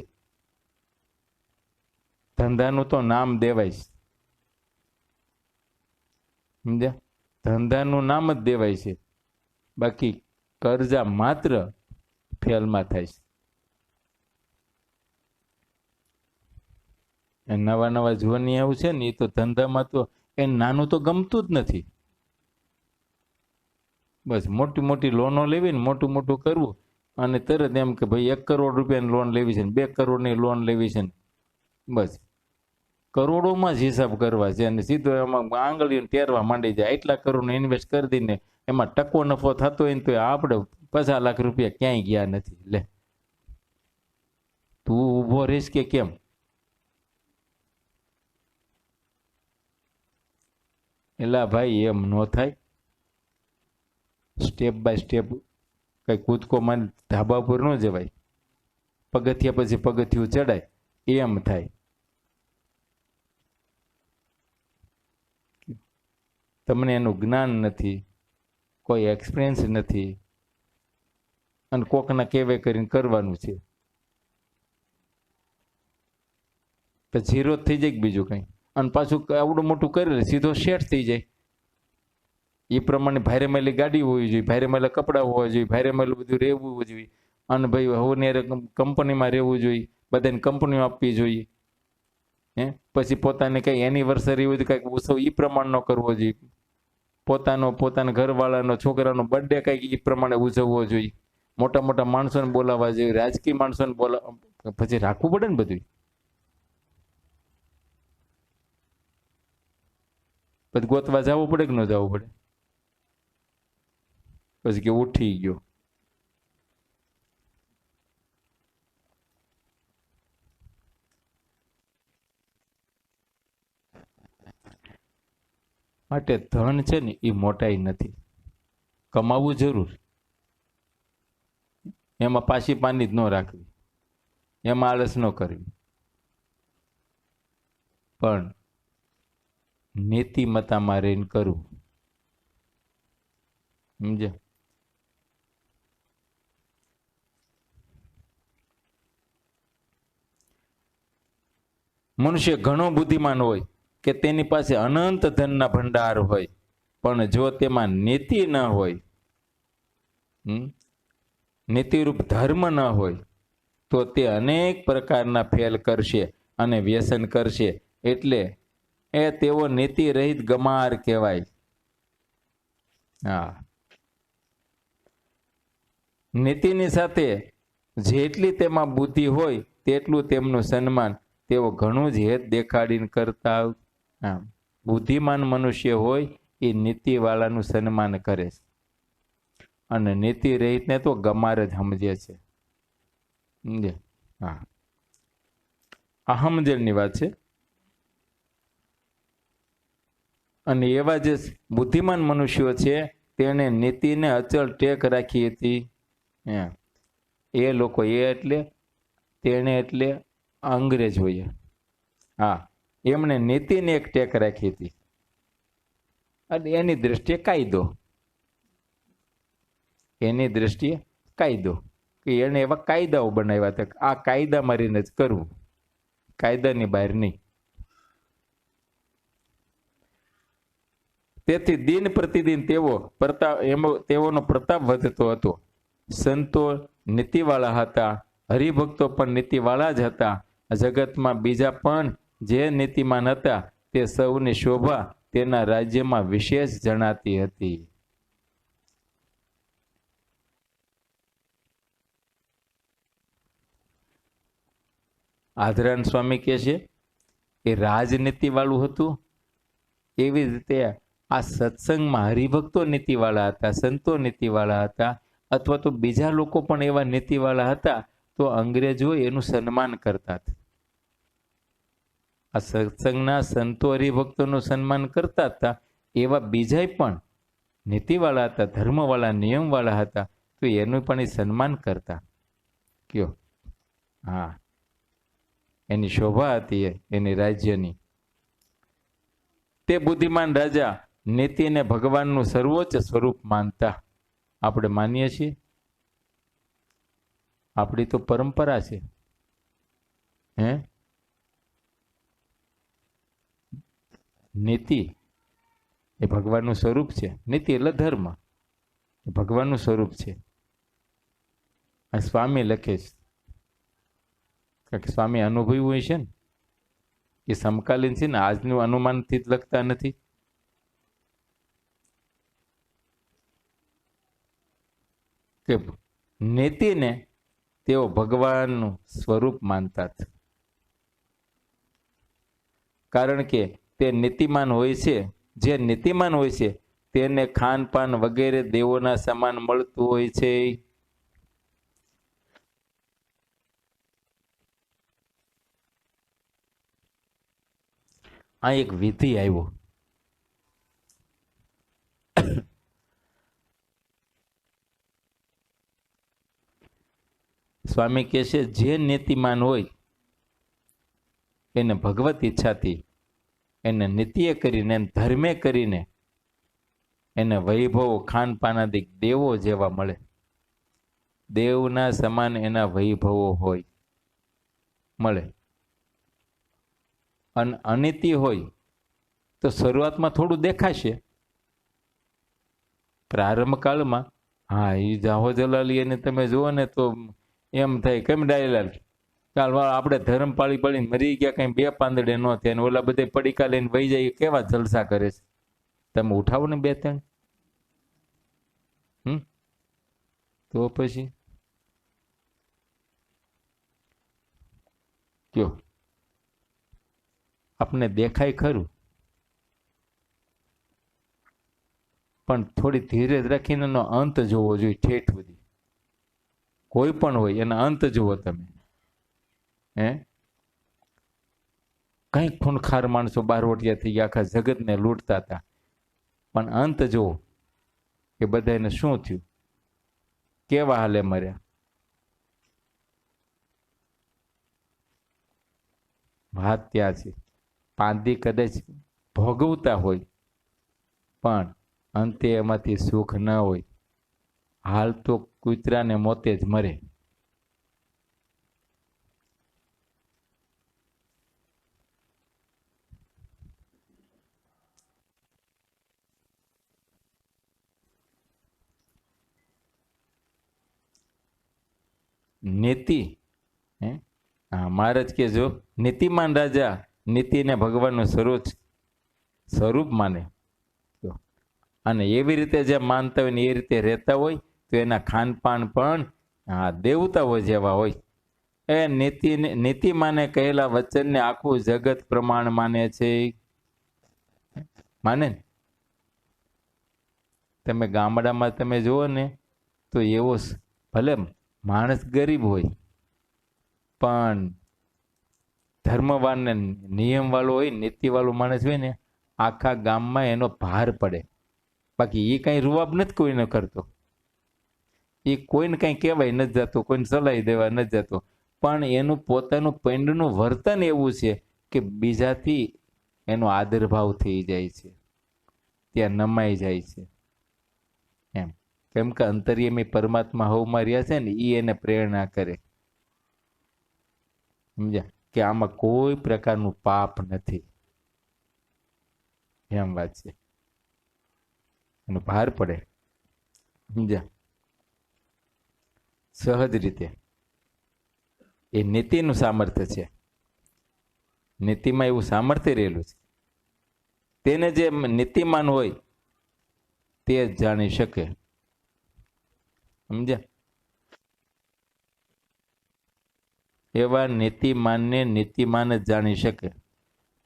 ધંધાનું તો નામ દેવાય છે. સમજ્યા? ધંધાનું નામ જ દેવાય છે, બાકી કરજા માત્ર ફેલમાં થાય છે. નવા નવા જોવાની આવું છે ને, એ તો ધંધામાં તો એ નાનું તો ગમતું જ નથી. બસ મોટી મોટી લોનો લેવી ને, મોટું મોટું કરવું, અને તરત એમ કે ભાઈ 1 કરોડ રૂપિયાની લોન લેવી છે ને, 2 કરોડની લોન લેવી છે ને, બસ કરોડોમાં જ હિસાબ કરવા છે. અને સીધો એમાં આંગળીઓ ટેરવા માંડી જાય. એટલા કરોડનો ઇન્વેસ્ટ કરી દઈને એમાં ટકો નફો થતો હોય ને, તો આપણે 50 લાખ રૂપિયા ક્યાંય ગયા નથી. લે તું ઊભો રહીશ કે કેમ? એલા ભાઈ એમ ન થાય. સ્ટેપ બાય સ્ટેપ, કઈ કૂદકો માન ધાબા પર ન જવાય. પગથિયા પછી પગથિયું ચડાય એમ થાય. તમને એનું જ્ઞાન નથી, કોઈ એક્સપિરિયન્સ નથી, અને કોકના કહેવે કરીને કરવાનું છે. તો ઝીરો થઈ જાય બીજું કંઈ. અને પાછું આવડું મોટું કરે સીધો શેઠ થઈ જાય. એ પ્રમાણે ભારે માલી ગાડી હોવી જોઈએ, ભારે માલા કપડાં હોવા જોઈએ, ભારે માલું બધું રહેવું જોઈએ. અને ભાઈ હવે કંપનીમાં રહેવું જોઈએ, બધાને કંપનીઓ આપવી જોઈએ. પછી પોતાને કંઈ એનિવર્સરી હોય તો કંઈક ઉત્સવ એ પ્રમાણનો કરવો જોઈએ. પોતાના ઘરવાળાનો, છોકરાનો બર્થડે કંઈક એ પ્રમાણે ઉજવવો જોઈએ. મોટા મોટા માણસોને બોલાવવા જોઈએ, રાજકીય માણસોને બોલાવવા, પછી રાખવું પડે ને બધું. પછી ગોતવા જવું પડે કે ન જવું પડે? પછી કે ઉઠી ગયો. માટે ધન છે ને એ મોટાઈ નથી. કમાવું જરૂર, એમાં પાછી પાની જ ન રાખવી, એમાં આળસ ન કરવી, પણ નીતિમત્તામાં રહીને કરવું. સમજે? મનુષ્ય ઘણો બુદ્ધિમાન હોય કે તેની પાસે અનંત ધનના ભંડાર હોય, પણ જો તેમાં નીતિ ન હોય, નીતિરૂપ ધર્મ ન હોય, તો તે અનેક પ્રકારના ફેલ કરશે અને વ્યસન કરશે. એટલે તેઓ નીતિ રહિત ગમાર કહેવાય. હા, નીતિની સાથે જેટલી તેમાં બુદ્ધિ હોય તેટલું તેમનું સન્માન તેઓ ઘણું જ હેત દેખાડીને કરતા. બુદ્ધિમાન મનુષ્ય હોય એ નીતિવાળાનું સન્માન કરે છે, અને નીતિ રહિતને તો ગમાર જ સમજે છે. સમજે? હા, આ સમજણની વાત છે. અને એવા જે બુદ્ધિમાન મનુષ્યો છે તેને નીતિને અચળ ટેક રાખી હતી. એ લોકો એટલે તેને એટલે અંગ્રેજ હોય. હા, એમણે નીતિને એક ટેક રાખી હતી, અને એની દ્રષ્ટિએ કાયદો. એની દ્રષ્ટિએ કાયદો કે એને એવા કાયદાઓ બનાવ્યા હતા, આ કાયદા મારીને જ કરવું, કાયદાની બહાર નહીં. તેથી દિન પ્રતિદિન તેઓનો પ્રતાપ વધતો હતો. સંતો નીતિવાળા હતા, હરિભક્તો પણ નીતિવાળા જ હતા. જગતમાં બીજા પણ જે નીતિમાન હતા તે સૌની શોભા તેના રાજ્યમાં વિશેષ જણાતી હતી. આદરાન સ્વામી કહે છે એ રાજનીતિ વાળું હતું, એવી રીતે આ સત્સંગમાં હરિભક્તો નીતિવાળા હતા, સંતો નીતિવાળા હતા, અથવા તો બીજા લોકો પણ એવા નીતિવાળા હતા, તો અંગ્રેજો એનું સન્માન કરતા હતા. આ સત્સંગના સંતો હરિભક્તોનું સન્માન કરતા હતા, એવા બીજા પણ નીતિવાળા હતા, ધર્મવાળા, નિયમવાળા હતા, તો એનું પણ એ સન્માન કરતા. કયો? હા, એની શોભા હતી એની રાજ્યની. તે બુદ્ધિમાન રાજા નીતિને ભગવાનનું સર્વોચ્ચ સ્વરૂપ માનતા. આપણે માનીએ છીએ, આપણી તો પરંપરા છે. નીતિ એ ભગવાનનું સ્વરૂપ છે. નીતિ એટલે ધર્મ, એ ભગવાનનું સ્વરૂપ છે. આ સ્વામી લખે છે, કારણ કે સ્વામી અનુભવી હોય છે ને, એ સમકાલીન છે ને, આજનું અનુમાનથી જ લખતા નથી. કે નીતિને તેઓ ભગવાનનું સ્વરૂપ માનતા હતા, કારણ કે તે નીતિમાન હોય છે. જે નીતિમાન હોય છે તેને ખાનપાન વગેરે દેવોના સમાન મળતું હોય છે. આ એક વિધિ આવ્યો. સ્વામી કહે છે જે નીતિમાન હોય એને ભગવત ઈચ્છાથી એને નિત્ય કરીને, ધર્મે કરીને એને વૈભવો ખાનપાનાદિક દેવો જેવા મળે. દેવના સમાન એના વૈભવો હોય, મળે. અને અનિતિ હોય તો શરૂઆતમાં થોડું દેખાશે, પ્રારંભ કાળમાં. હા, એ જાહો જલાલી એને તમે જુઓ ને તો એમ થાય કેમ ડાયલાલ ચાલ આપણે ધર્મ પાળી પાડીને મરી ગયા, કઈ બે પાંદડે ન થયા, ને ઓલા બધે પડીકા લઈને વહી જાય, કેવા જલસા કરે છે. તમે ઉઠાવો ને બે ત્રણ. તો પછી કયો આપને દેખાય ખરું, પણ થોડી ધીરજ રાખીને એનો અંત જોવો જોઈએ. ઠેઠ સુધી કોઈ પણ હોય એનો અંત જુઓ તમે. કઈ ખૂનખાર માણસો બારવટિયા થઈ ગયા, આખા જગતને લૂંટતા હતા, પણ અંત જુઓ કે બધાને શું થયું, કેવા હાલે મર્યા. વાત ત્યાં છે. પાંદી કદાચ ભોગવતા હોય પણ અંતે એમાંથી સુખ ન હોય. હાલ તો કૂતરાને મોતે જ મરે. નીતિ મહારાજ કે જો નીતિમાન રાજા નીતિને ભગવાનનું સ્વરૂપ માને અને એવી રીતે જે માનતા હોય ને એ રીતે રહેતા હોય તો એના ખાનપાન પણ દેવતાઓ જેવા હોય. એ નીતિમાને કહેલા વચનને આખું જગત પ્રમાણ માને છે. માને ને? તમે ગામડામાં તમે જુઓ ને તો એવો ભલે માણસ ગરીબ હોય પણ ધર્મવાન ને નિયમવાળો હોય, નીતિવાળો માણસ હોય ને, આખા ગામમાં એનો ભાર પડે. બાકી એ કઈ રૂવાબ નથી કોઈને કરતો, એ કોઈને કઈ કહેવાય નથી જતો, કોઈને સલાહી દેવા નથી જતો, પણ એનું પોતાનું પેંડનું વર્તન એવું છે કે બીજાથી એનો આદરભાવ થઈ જાય છે, ત્યાં નમાઈ જાય છે. એમ કેમ કે અંતર્યામી પરમાત્મા હવમાં રહ્યા છે ને, એ એને પ્રેરણા કરે. સમજ્યા કે આમાં કોઈ પ્રકારનું પાપ નથી, એમ વાત છે. એનો ભાર પડે. સમજ્યા? સહજ રીતે એ નીતિનું સામર્થ્ય છે. નીતિમાં એવું સામર્થ્ય રહેલું છે. તેને જે નીતિમાન હોય તે જ જાણી શકે. સમજ્યા? એવા નીતિમાનને નીતિમાન જ જાણી શકે.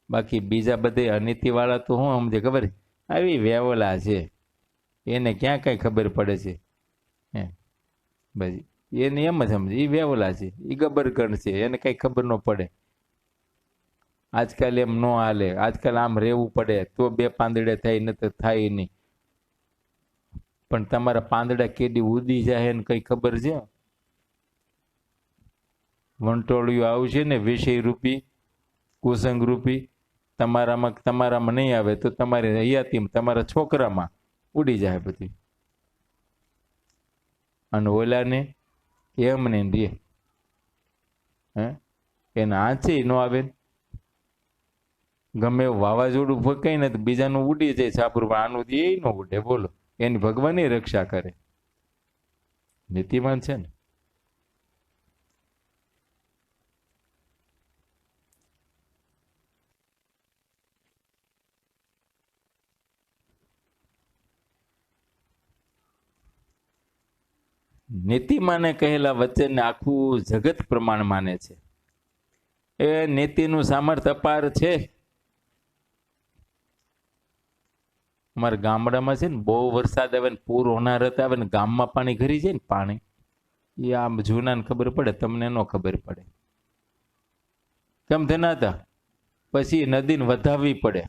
બાકી બીજા બધે અનીતિવાળા તો શું સમજે ખબર? આવી વેવલા છે, એને ક્યાં કઈ ખબર પડે છે? ભાઈ એને એમ જ સમજે એ વેવલા છે, એ ગબરગણ છે, એને કઈ ખબર ન પડે. આજકાલ એમ ન હાલે, આજકાલ આમ રહેવું પડે તો બે પાંદડે થાય, ન તો થાય નહીં. પણ તમારા પાંદડા કેડી ઉડી જાય ને કઈ ખબર છે? વંટોળિયું આવશે ને વિષય રૂપી, કુસંગ રૂપી, તમારામાં નહીં આવે તો તમારે હયાતીમાં તમારા છોકરામાં ઉડી જાય બધી. અને ઓલાને એમ ને રે એને આંચે ન આવે. ગમે એવું વાવાઝોડું ફકાય ને તો બીજાનું ઉડી જાય છાપરું, પણ આનું એ ન ઉડે. બોલો, એની ભગવાન રક્ષા કરે. નીતિમાન છે ને. નીતિમાને કહેલા વચનને આખું જગત પ્રમાણ માને છે. એ નીતિનું સામર્થ્ય અપાર છે. અમારા ગામડામાં છે ને બહુ વરસાદ આવે ને પૂર હોનારત આવે ને ગામમાં પાણી ઘરી જાય ને, પાણી એ આમ જૂનાને ખબર પડે, તમને ન ખબર પડે. કેમ થના હતા? પછી નદીને વધાવવી પડે.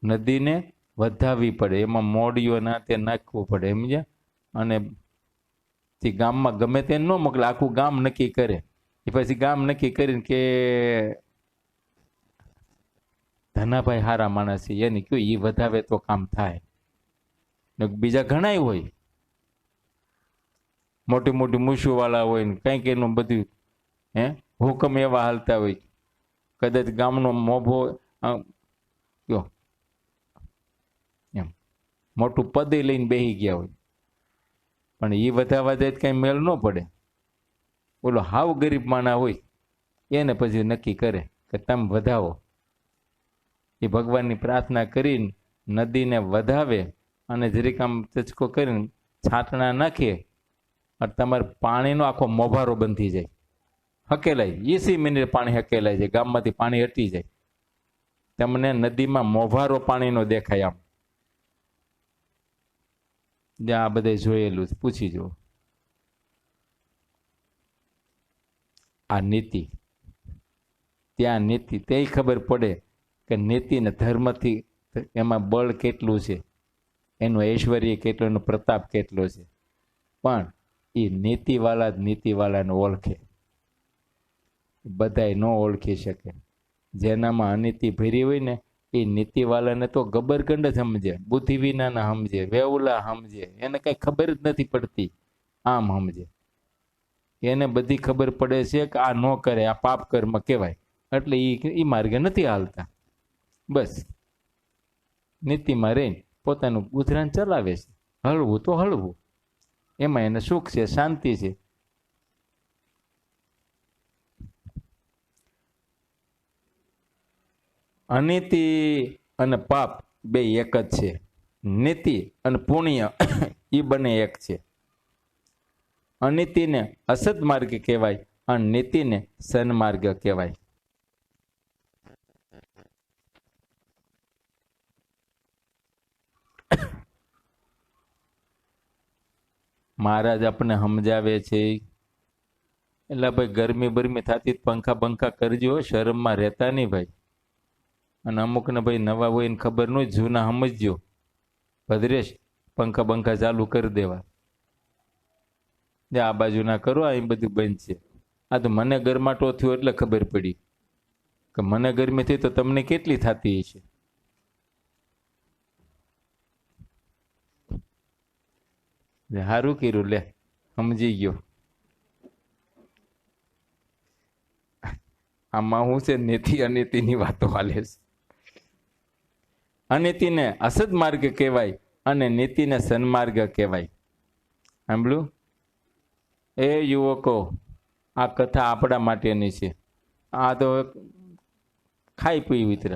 નદીને વધાવવી પડે, એમાં મોડીઓ ના તે નાખવું પડે. સમજ્યા? અને તે ગામમાં ગમે તેને ન મોકલે, આખું ગામ નક્કી કરે. એ પછી ગામ નક્કી કરીને કે ધનાભાઈ હારા માણસ છે, એને કયું એ વધાવે તો કામ થાય. બીજા ઘણા હોય, મોટી મોટી મૂછું વાળા હોય ને કંઈક એનું બધું હુકમ એવા હાલતા હોય. કદાચ ગામનો મોભો કયો એમ મોટું પદે લઈને બેસી ગયા હોય, પણ એ વધાવા જાય કઈ મેળ ન પડે. ઓલો હાવ ગરીબ માણા હોય એને પછી નક્કી કરે કે તમે વધાવો. એ ભગવાનની પ્રાર્થના કરીને નદીને વધાવે અને જરીક આમ ચચકો કરીને છાંટણા નાખીએ અને તમારે પાણીનો આખો મોભારો બંધ થઈ જાય. હકેલાય 20 મિનિટ પાણી હકેલાય જાય, ગામમાંથી પાણી હટી જાય. તમને નદીમાં મોભારો પાણીનો દેખાય આમ, જ્યાં આ બધે જોયેલું છે, પૂછી જુઓ. આ નીતિ, ત્યાં નીતિ, તે ખબર પડે કે નીતિ ને ધર્મથી એમાં બળ કેટલું છે, એનું ઐશ્વર્ય કેટલું, એનો પ્રતાપ કેટલો છે. પણ એ નીતિવાળા જ નીતિવાળાને ઓળખે, બધાય ન ઓળખી શકે. જેનામાં અનીતિ ભરી હોય ને એ નીતિવાળાને તો ગબરગંડ જ સમજે, બુદ્ધિ વિનાના સમજે, વેવલા સમજે, એને કઈ ખબર જ નથી પડતી, આમ સમજે. એને બધી ખબર પડે છે કે આ ન કરે, આ પાપ કર્મ કહેવાય, એટલે એ માર્ગે નથી હાલતા. બસ નીતિમાં રહીને પોતાનું ગુજરાન ચલાવે છે, હળવું તો હળવું, એમાં એને સુખ છે, શાંતિ છે. અનીતિ અને પાપ બે એક જ છે, નીતિ અને પુણ્ય એ બંને એક છે. અનીતિને અસદ માર્ગ કહેવાય અને નીતિને સન્માર્ગ કહેવાય. મહારાજ આપણને સમજાવે છે એટલે ભાઈ ગરમી બરમી થતી પંખા બંખા કરજો, શરમમાં રહેતા નહીં ભાઈ. અને અમુકને ભાઈ નવા હોય ને ખબર ન હોય, જૂના સમજજો, ભદ્રેશ પંખા બંખા ચાલુ કરી દેવા, આ બાજુ ના કરો, આ બધું બંધ છે. આ તો મને ગરમાટો થયો એટલે ખબર પડી કે મને ગરમી થઈ તો તમને કેટલી થતી હશે. સારું કર્યું, લે સમજી ગયો. આમાં હું છે, નીતિ અનીતિની વાતો હાલે છે. અનીતિને અસદ માર્ગ કહેવાય અને નીતિને સન્માર્ગ કહેવાય. સાંભળ્યું? એ યુવકો, આ કથા આપણા માટેની છે. આ તો ખાઈ પી વિતર.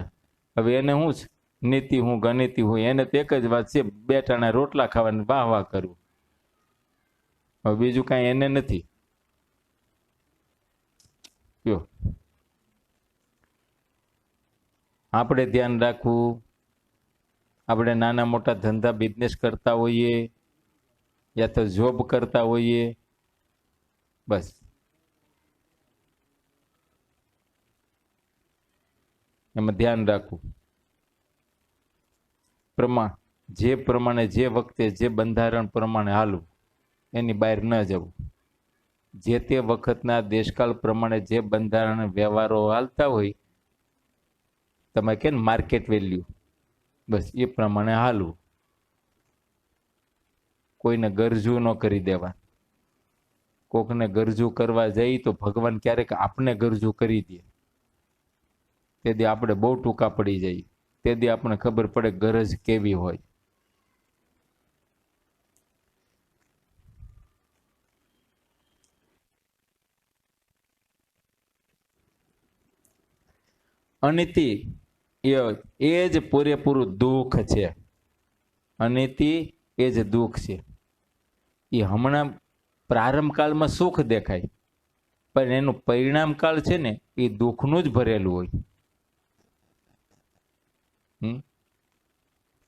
હવે એને શું છે, નીતિ હું ગનીતિ હું, એને તો એક જ વાત છે, બે ટાણા રોટલા ખાવાની વાહ વાહ કરવું. હવે બીજું કાંઈ એને નથી. કયો આપણે ધ્યાન રાખવું. આપણે નાના મોટા ધંધા બિઝનેસ કરતા હોઈએ યા તો જોબ કરતા હોઈએ, બસ એમાં ધ્યાન રાખવું. જે પ્રમાણે જે વખતે જે બંધારણ પ્રમાણે હાલવું, એની બહાર ન જવું. જે તે વખતના દેશકાળ પ્રમાણે જે બંધારણ વ્યવહારો હાલતા હોય, તમે કે માર્કેટ વેલ્યુ, બસ એ પ્રમાણે હાલવું. કોઈને ગરજુ ન કરી દેવા. કોકને ગરજુ કરવા જઈ તો ભગવાન ક્યારેક આપણે ગરજુ કરી દે, તેથી આપણે બહુ ટૂંકા પડી જઈએ. તેથી આપણને ખબર પડે ગરજ કેવી હોય. અનીતિ એ જ પૂરેપૂરું દુઃખ છે. અનીતિ એ જ દુઃખ છે. એ હમણાં પ્રારંભ કાળમાં સુખ દેખાય, પણ એનું પરિણામ કાળ છે ને એ દુઃખનું જ ભરેલું હોય.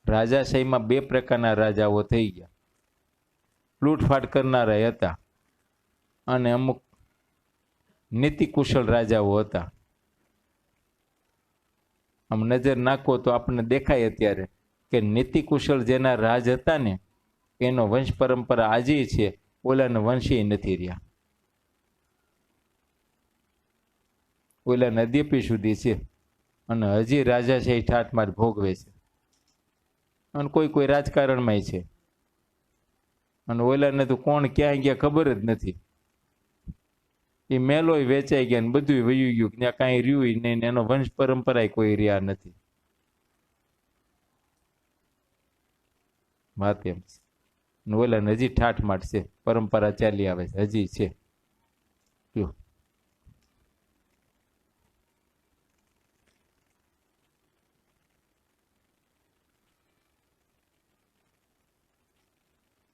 રાજાશાહીમાં બે પ્રકારના રાજાઓ થઈ ગયા. લૂંટફાટ કરનારા હતા અને અમુક નીતિકુશળ રાજાઓ હતા. આમ નજર નાખો તો આપણને દેખાય અત્યારે કે નીતિકુશળ જેના રાજ હતા ને એનો વંશ પરંપરા આજે છે, ઓલાને વંશી નથી રહ્યા. ઓલા નદીપી સુધી છે અને હજી રાજાશાહી ઠાઠમાર ભોગવે છે. અને કોઈ રાજકારણમાં છે, અને ઓલાને તો કોણ ક્યાં ગયા ખબર જ નથી. એ મેલોય વેચાઈ ગયા ને બધું વયું ગયું, ત્યાં કાંઈ રહ્યું નહીં, એનો વંશ પરંપરા કોઈ રહ્યા નથી. વાત એમ છે. ઓલાને હજી ઠાઠમાઠ છે, પરંપરા ચાલી આવે છે, હજી છે.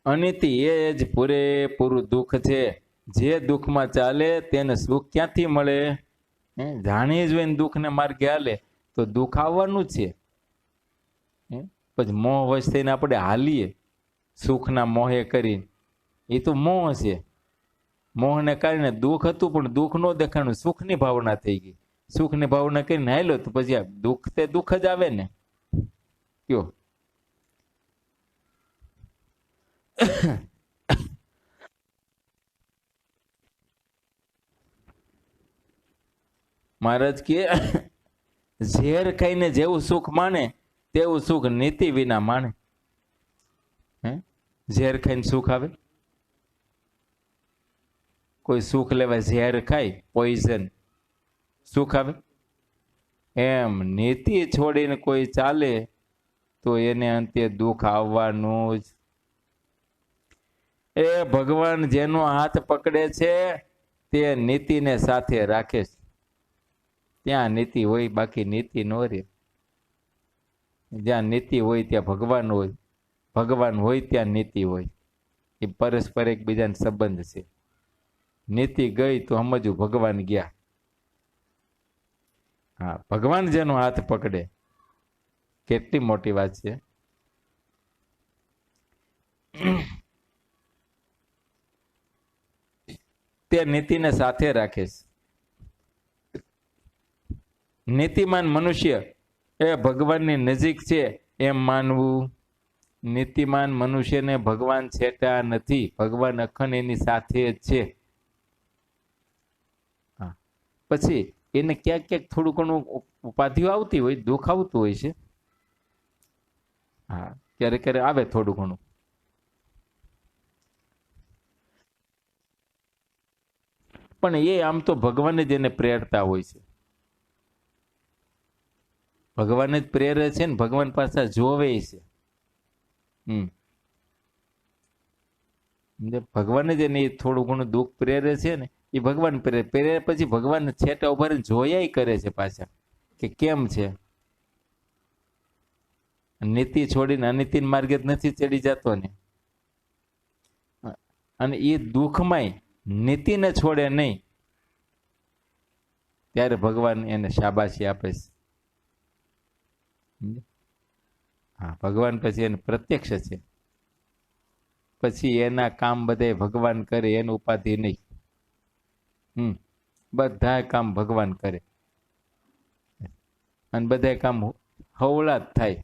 અનીતિ એ જ પૂરેપૂરું દુઃખ છે. જે દુઃખમાં ચાલે તેને સુખ ક્યાંથી મળે? જાણી જોઈને દુઃખને માર્ગે હાલે તો દુઃખ આવવાનું જ છે. પછી મોહ વશ થઈને આપણે હાલીએ સુખના મોહે કરીને, એ તો મોહ છે. મોહને કારણે દુઃખ હતું પણ દુઃખ ન દેખાણું, સુખની ભાવના થઈ ગઈ. સુખની ભાવના કરીને હાલ્યો તો પછી આ દુઃખ તે દુઃખ જ આવે ને. કયો મહારાજ કે ઝેર ખાઈને જેવું સુખ માને તેવું સુખ નીતિ વિના માને. ઝેર ખાઈને સુખ આવે? કોઈ સુખ લેવા ઝેર ખાય, પોઈઝન, સુખ આવે? એમ નીતિ છોડીને કોઈ ચાલે તો એને અંતે દુઃખ આવવાનું જ. એ ભગવાન જેનો હાથ પકડે છે તે નીતિને સાથે રાખે છે. ત્યાં નીતિ હોય, બાકી નીતિ ન રહે. જ્યાં નીતિ હોય ત્યાં ભગવાન હોય, ભગવાન હોય ત્યાં નીતિ હોય. એ પરસ્પર એકબીજાનો સંબંધ છે. નીતિ ગઈ તો સમજવું ભગવાન ગયા. હા, ભગવાન જેનો હાથ પકડે, કેટલી મોટી વાત છે. તે નીતિને સાથે રાખે છે. નીતિમાન મનુષ્ય એ ભગવાનની નજીક છે એમ માનવું. નીતિમાન મનુષ્યને ભગવાન છેટા નથી, ભગવાન અખંડ એની સાથે જ છે. હા, પછી એને ક્યાંક ક્યાંક થોડું ઘણું ઉપાધિઓ આવતી હોય, દુઃખ આવતું હોય છે. હા, ક્યારેક ક્યારેક આવે થોડું ઘણું. પણ એ આમ તો ભગવાન જ એને પ્રેરતા હોય છે. ભગવાન જ પ્રેરે છે ને ભગવાન પાસે જોવે છે. ભગવાન જ એને થોડું ઘણું દુઃખ પ્રેરે છે ને, એ ભગવાન પ્રેરે પછી ભગવાન છેટા ઉભા રહીને જોયા કરે છે પાછા કે કેમ છે. નીતિ છોડીને અનીતિ માર્ગે નથી ચડી જતો ને. અને એ દુઃખમાંય નીતિને છોડે નહીં ત્યારે ભગવાન એને શાબાશી આપે છે. હા, ભગવાન પછી એને પ્રત્યક્ષ છે. પછી એના કામ બધા ભગવાન કરે, એનું ઉપાધિ નહીં. બધા કામ ભગવાન કરે અને બધા કામ હવળા જ થાય.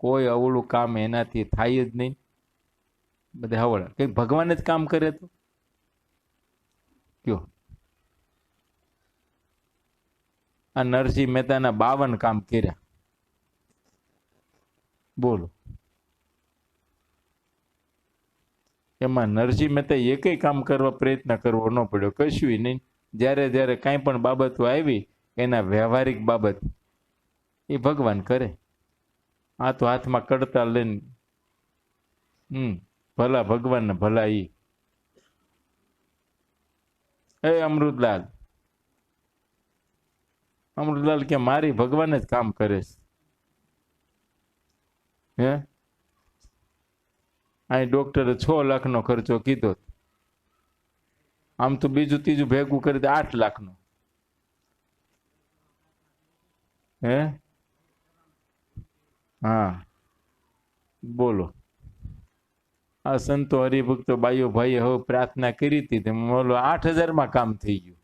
કોઈ અવળું કામ એનાથી થાય જ નહીં. બધા હવળા, કઈ ભગવાન જ કામ કરે તો કયો. આ નરસિંહ મહેતાના 52 કામ કર્યા, બોલો. એમાં નરસિંહ મહેતા એકય કામ કરવા પ્રયત્ન કરવો ન પડ્યો, કશું નહીં. જ્યારે જ્યારે કાંઈ પણ બાબતો આવી એના વ્યવહારિક બાબત એ ભગવાન કરે. આ તો હાથમાં કડતા લઈને ભલા ભગવાન ને ભલા ઈ. અમૃતલાલ, અમૃતલાલ કે મારી ભગવાન જ કામ કરે છે. હે, અહીં ડોક્ટરે 6 લાખનો ખર્ચો કીધો, આમ તો બીજું ત્રીજું ભેગું કરી દે 8 લાખનો. હે, હા, બોલો. આ સંતો હરિભક્તો બાઈઓ ભાઈએ હવે પ્રાર્થના કરી હતી, બોલો 8000 કામ થઈ ગયું.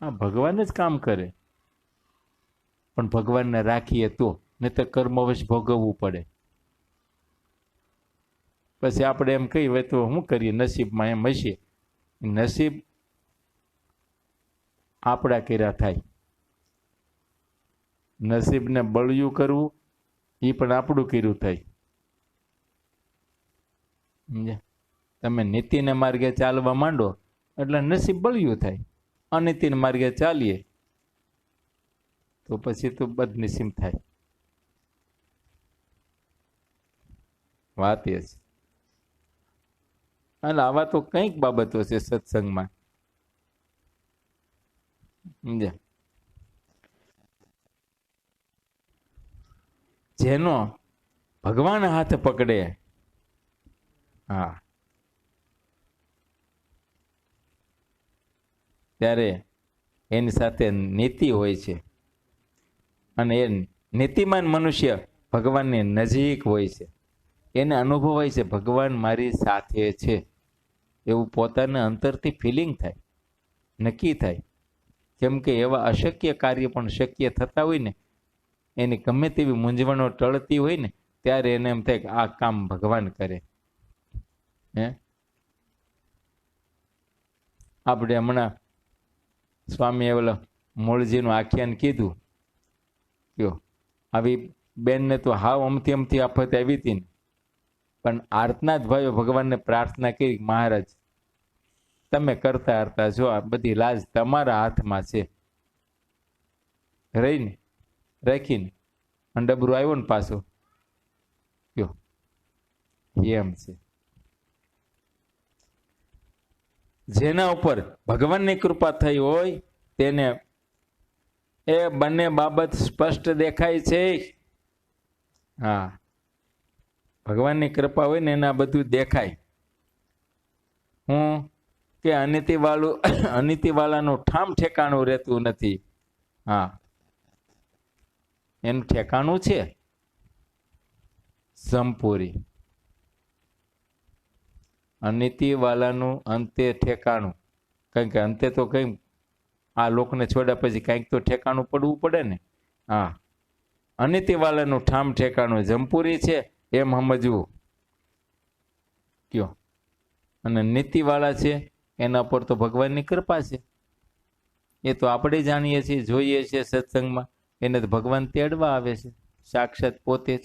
હા, ભગવાન જ કામ કરે. પણ ભગવાનને રાખીએ તો, નહીં તો કર્મવશ ભોગવવું પડે. પછી આપણે એમ કહીએ તો શું કરીએ, નસીબમાં એમ હશે. નસીબ આપણા કર્યા થાય. નસીબને બળિયું કરવું એ પણ આપણું કર્યું થાય. તમે નીતિને માર્ગે ચાલવા માંડો એટલે નસીબ બળિયું થાય. અનીતિને માર્ગે ચાલીએ તો પછી તો બદનસીબ થાય. વાત એ છે. એટલે આવા તો કંઈક બાબતો છે સત્સંગમાં. જેનો ભગવાન હાથ પકડે, હા, ત્યારે એની સાથે નીતિ હોય છે, અને એ નીતિમાન મનુષ્ય ભગવાનની નજીક હોય છે. એને અનુભવ હોય છે ભગવાન મારી સાથે છે, એવું પોતાને અંતરથી ફિલિંગ થાય, નક્કી થાય. કેમ કે એવા અશક્ય કાર્ય પણ શક્ય થતા હોય ને, એની ગમે તેવી મૂંઝવણો ટળતી હોય ને, ત્યારે એને એમ થાય કે આ કામ ભગવાન કરે. હે આપણે હમણાં સ્વામી ઓલા મૂળજીનું આખ્યાન કીધું, કયો આવી બેનને તો હાવ અમથી આફત આવી હતી ને, પણ આર્તના જ ભાઈઓ ભગવાનને પ્રાર્થના કરી, મહારાજ તમે કરતા હરતા જો, આ બધી લાજ તમારા હાથમાં છે. રહીને રાખીને અને ડબરું આવ્યો ને પાછો, કયો એમ છે. જેના ઉપર ભગવાનની કૃપા થઈ હોય તેને એ બંને બાબત સ્પષ્ટ દેખાય છે. હા, ભગવાનની કૃપા હોય ને એના બધું દેખાય. હું કે અનિતિવાળાનું ઠામ ઠેકાણું રહેતું નથી. હા, એનું ઠેકાણું છે સંપૂરી. અનિતિવાળાનું અંતે ઠેકાણું, કારણ કે અંતે તો કઈ આ લોકને છોડ્યા પછી કંઈક તો ઠેકાણું પડવું પડે ને. હા, અનિતિવાળાનું ઠામ ઠેકાણું જંપુરી છે એમ સમજવું, કયો. અને નીતિવાળા છે એના પર તો ભગવાનની કૃપા છે. એ તો આપણે જાણીએ છીએ, જોઈએ છીએ સત્સંગમાં, એને તો ભગવાન તેડવા આવે છે સાક્ષાત પોતે જ.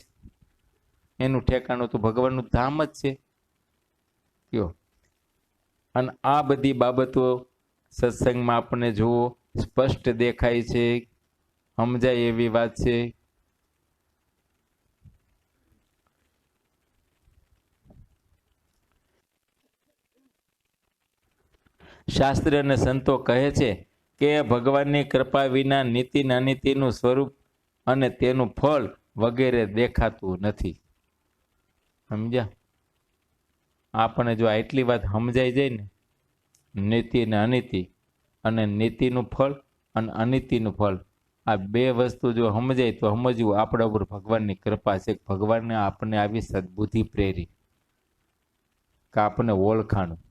એનું ઠેકાણું તો ભગવાનનું ધામ જ છે, કયો. અને આ બધી બાબતો સત્સંગમાં આપણને જુઓ સ્પષ્ટ દેખાય છે, સમજાય એવી વાત છે. શાસ્ત્ર અને સંતો કહે છે કે ભગવાનની કૃપા વિના નીતિ અનિતિનું સ્વરૂપ અને તેનું ફળ વગેરે દેખાતું નથી. સમજ્યા? આપણે જો આટલી વાત સમજાઈ જાય ને, નીતિ ને અનિતિ, અને નીતિનું ફળ અને અનિતિનું ફળ, આ બે વસ્તુ જો સમજાય તો સમજવું આપણા ઉપર ભગવાનની કૃપા છે. ભગવાનને આપણને આવી સદબુદ્ધિ પ્રેરી કે આપણને ઓળખાણું.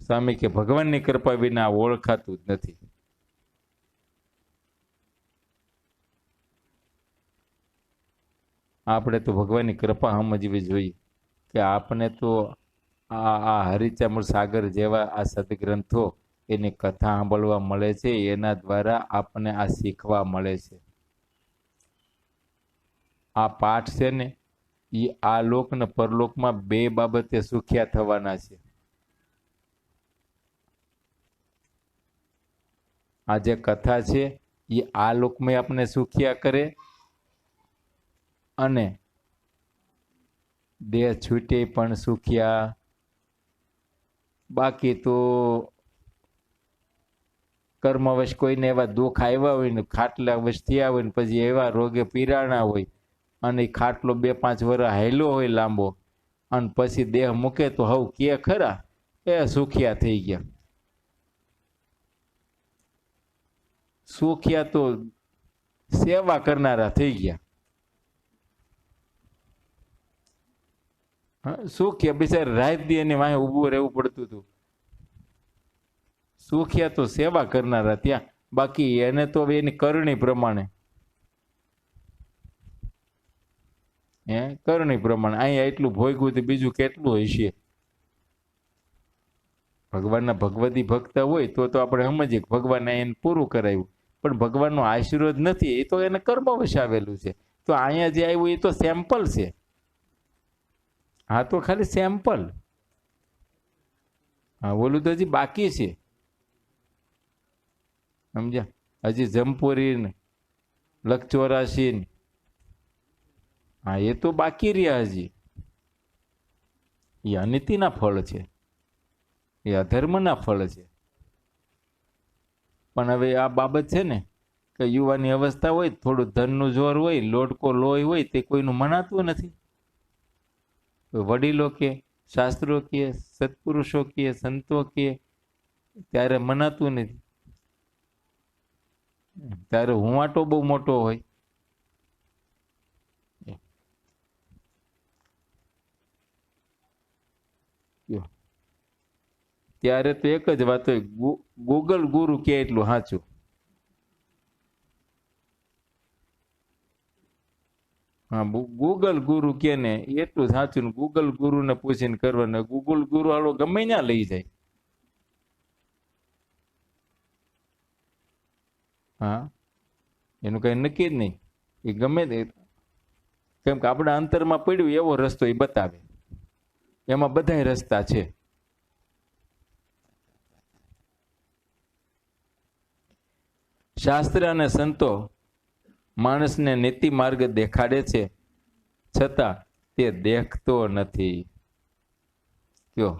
સ્વામી કે ભગવાનની કૃપા વિના ઓળખાતું જ નથી. આપણે તો ભગવાનની કૃપા સમજવી જોઈએ કે આપણે તો આ હરિચંદ્ર સાગર જેવા આ સદગ્રંથો, એની કથા સાંભળવા મળે છે, એના દ્વારા આપણને આ શીખવા મળે છે. આ પાઠ છે ને એ આ લોક ને પરલોકમાં બે બાબતે સુખ્યા થવાના છે. આ જે કથા છે એ આ લોકમાં આપણે સુખ્યા કરે, અને દેહ છૂટે પણ સુખ્યા. બાકી તો કર્મવશ કોઈને એવા દુઃખ આવ્યા હોય ને, ખાટલા વશ થયા હોય ને, પછી એવા રોગે પીરાણા હોય, અને ખાટલો 2-5 વર્ષ હાયલો હોય લાંબો, અને પછી દેહ મૂકે તો હવ કે ખરા એ સુખ્યા થઈ ગયા. સુખ્યા તો સેવા કરનારા થઈ ગયા. સુખ્યા બિચારા રાત દી એની વાંહે ઊભું રહેવું પડતું હતું. સુખ્યા તો સેવા કરનારા ત્યાં, બાકી એને તો એની કરણી પ્રમાણે, કરણી પ્રમાણે અહીંયા એટલું ભોગવું તો બીજું કેટલું હશે. ભગવાનના ભગવતી ભક્ત હોય તો આપણે સમજીએ ભગવાને એને પૂરું કરાવ્યું, પણ ભગવાનનો આશીર્વાદ નથી, એ તો એને કર્મવશ આવેલું છે. તો અહીંયા જે આવ્યું એ તો સેમ્પલ છે. હા, તો ખાલી સેમ્પલ. હા, બોલું તો હજી બાકી છે. સમજ્યા? હજી જમપુરી ને લખ 84, હા એ તો બાકી રહ્યા હજી. એ અનિતિના ફળ છે, એ અધર્મના ફળ છે. પણ હવે આ બાબત છે ને કે યુવાની અવસ્થા હોય, થોડું ધનનું જોર હોય, લોટકો લોહી હોય, તે કોઈનું મનાતું નથી. વડીલો કે શાસ્ત્રો કહે, સત્પુરુષો કહે, સંતો કહે, ત્યારે મનાતું નથી. ત્યારે હુંવાટો બહુ મોટો હોય. ત્યારે તો એક જ વાત હોય, ગૂગલ ગુરુ કે એટલું સાચું. હા, ગૂગલ ગુરુ કે ને એટલું સાચું. ગૂગલ ગુરુ ને પૂછીને કરવાનું. ગૂગલ ગુરુ આલો ગમે ત્યાં લઈ જાય. હા, એનું કઈ નક્કી જ નહીં. એ ગમે તે, કેમ કે આપણા અંતરમાં પડ્યું એવો રસ્તો એ બતાવે. એમાં બધાય રસ્તા છે. શાસ્ત્ર અને સંતો માણસને નીતિ માર્ગ દેખાડે છે, છતાં તે દેખતો નથી. કયો?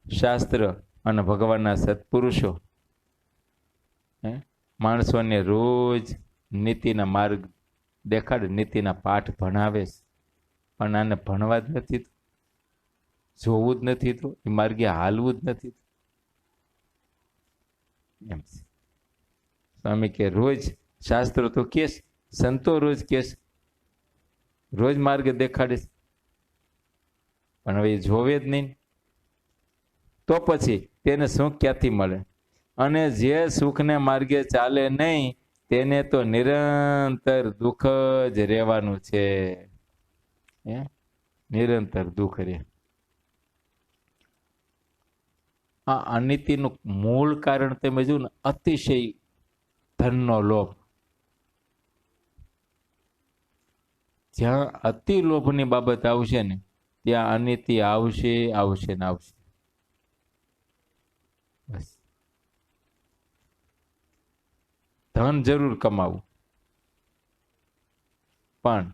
શાસ્ત્ર અને ભગવાનના સત્પુરુષો માણસોને રોજ નીતિના માર્ગ દેખાડે, નીતિના પાઠ ભણાવે છે. પણ આને ભણવા જ નથી, જોવું જ નથી, તો એ માર્ગે હાલવું જ નથી. એમ સ્વામી કે રોજ શાસ્ત્રો તો કેસ, સંતો રોજ કેસ, રોજ માર્ગ દેખાડે, પણ હવે એ જોવે જ નહીં. તો પછી તેને સુખ ક્યાંથી મળે? અને જે સુખને માર્ગે ચાલે નહીં તેને તો નિરંતર દુઃખ જ રહેવાનું છે. નિરંતર દુઃખ રહે. આ અનીતિનું મૂળ કારણ તમે જુઓ ને, અતિશય ધનનો લોભ. જ્યાં અતિ લોભની બાબત આવશે ને ત્યાં અનીતિ આવશે, આવશે ને આવશે. બસ. ધન જરૂર કમાવું, પણ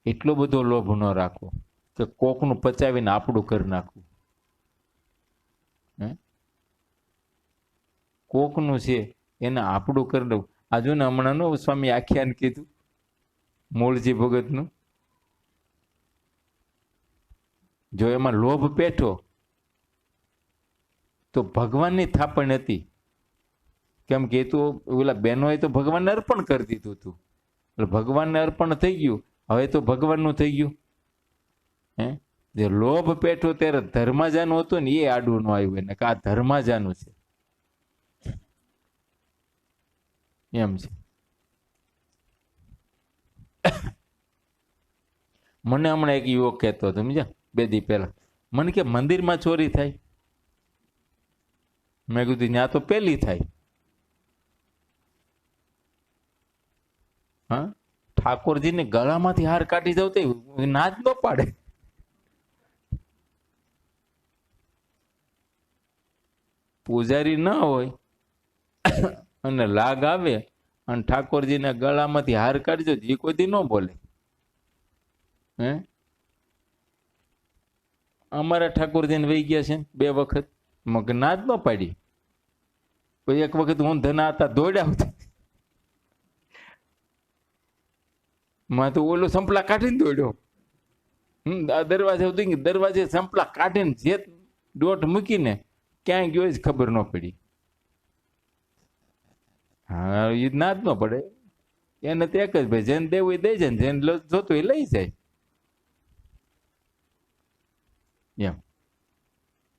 એટલો બધો લોભ ન રાખવો કે કોકનું પચાવીને આપણું કરી નાખવું. કોકનું છે એને આપણું કરી દઉં. આ જો ને હમણાં નો સ્વામી આખ્યાન કીધું મૂળજી ભગતનું. જો એમાં લોભ પેઠો તો ભગવાનની થાપણ હતી. કેમ કે એ તો ઓલા બહેનોએ તો ભગવાનને અર્પણ કરી દીધું હતું. એટલે ભગવાનને અર્પણ થઈ ગયું, હવે તો ભગવાનનું થઈ ગયું. જે લોભ પેઠો ત્યારે ધર્માજાનું હતું ને એ આડું ન આવ્યું એને, કે આ ધર્માજાનું છે એમ છે. મને હમણાં એક યુવક કહેતો હતો, સમજ્યા, 2 દી પહેલા, મને કે મંદિરમાં ચોરી થાય. મેં કીધું ત્યાં તો પેલી થાય. હા, ઠાકોરજીને ગળામાંથી હાર કાઢી જાવ તો ના જ ન પાડે. પૂજારી ના હોય અને લાગ આવે અને ઠાકોરજીના ગળામાંથી હાર કાઢી દો, એ કોઈ દી ન બોલે. અમારા ઠાકોરજીને વહી ગયા છે 2 વખત, મગ ના જ ન પાડી. પછી એક વખત હું ધના હતા દોડ્યા હતા, માં તો ઓલો સંપલા કાઢીને દોડ્યો. દરવાજે દરવાજે સંપલા કાઢીને જે દોટ મૂકીને ક્યાંય ગયો જ ખબર ન પડી. હા, એ ના જ ન પડે. એને તો એક જ ભાઈ, જેને દેવું એ દઈ જાય ને જેને જોતું એ લઈ જાય એમ.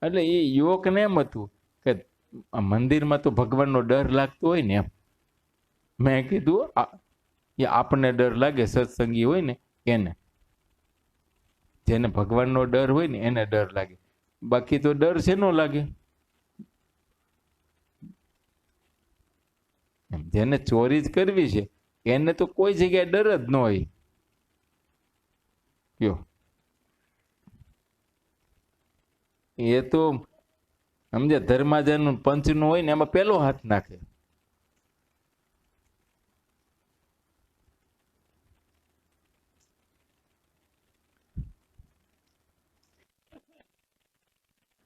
એટલે એ યુવકને એમ હતું કે મંદિરમાં તો ભગવાનનો ડર લાગતો હોય ને એમ. મેં કીધું એ આપણને ડર લાગે, સત્સંગી હોય ને એને, જેને ભગવાનનો ડર હોય ને એને ડર લાગે. બાકી તો ડર છે નો લાગે. જેને ચોરી જ કરવી છે એને તો કોઈ જગ્યાએ ડર જ ન હોય. કયો? એ તો સમજે ધર્માજનનું પંચનું હોય ને એમાં પેલો હાથ નાખે.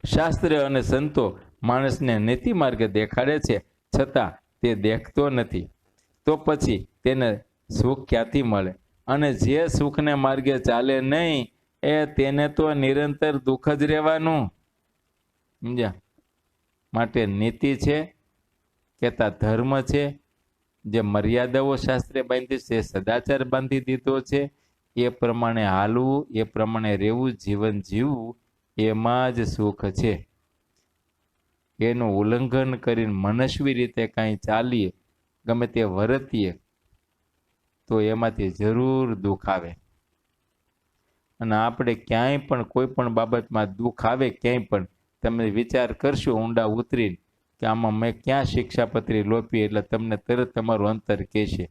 શાસ્ત્ર અને સંતો માણસને નીતિ માર્ગે દેખાડે છે, છતાં તે દેખતો નથી. તો પછી તેને સુખ ક્યાંથી મળે? અને જે સુખને માર્ગે ચાલે નહીં તેને તો નિરંતર દુઃખ જ રહેવાનું. સમજ્યા? માટે નીતિ છે, કહેતા ધર્મ છે, જે મર્યાદાઓ શાસ્ત્રે બાંધી છે, સદાચાર બાંધી દીધો છે, એ પ્રમાણે હાલવું, એ પ્રમાણે રહેવું, જીવન જીવવું, એમાં જ સુખ છે. એનું ઉલ્લંઘન કરીને મનસ્વી રીતે કાંઈ ચાલીએ, ગમે તે વર્તીએ, તો એમાંથી જરૂર દુઃખ આવે. અને આપણે ક્યાંય પણ કોઈ પણ બાબતમાં દુઃખ આવે, ક્યાંય પણ તમે વિચાર કરશો ઊંડા ઉતરીને કે આમાં મેં ક્યાં શિક્ષાપત્રી લોપી, એટલે તમને તરત તમારું અંતર કહેશે.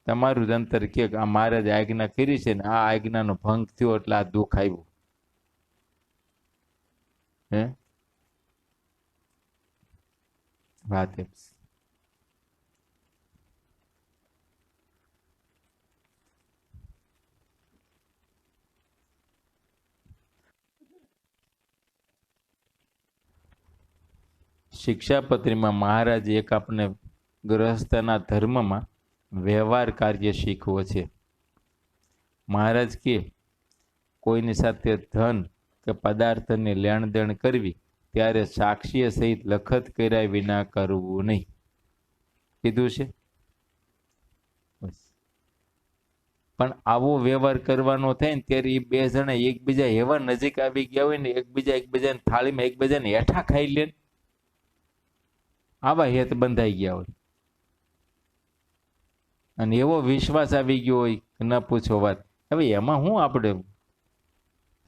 તમારું જ અંતર કે આ મારે જ આજ્ઞા કરી છે ને આ આજ્ઞાનો ભંગ થયો એટલે આ દુઃખ આવ્યું. હે વાત એમ. શિક્ષાપત્રીમાં મહારાજ એક આપણે ગૃહસ્થના ધર્મમાં વ્યવહાર કાર્ય શીખવો છે. મહારાજ કે કોઈની સાથે ધન કે પદાર્થની લેણ દેણ કરવી ત્યારે સાક્ષી સહિત લખત કર્યા વિના કરવું નહીં. કીધું છે. પણ આવો વ્યવહાર કરવાનો થાય ને ત્યારે એ બે જણા એકબીજા એવા નજીક આવી ગયા હોય ને એકબીજાની થાળીમાં એકબીજાને હેઠા ખાઈ લે, આવા હેત બંધાઈ ગયા હોય અને એવો વિશ્વાસ આવી ગયો હોય કે ન પૂછો વાત. હવે એમાં હું આપણે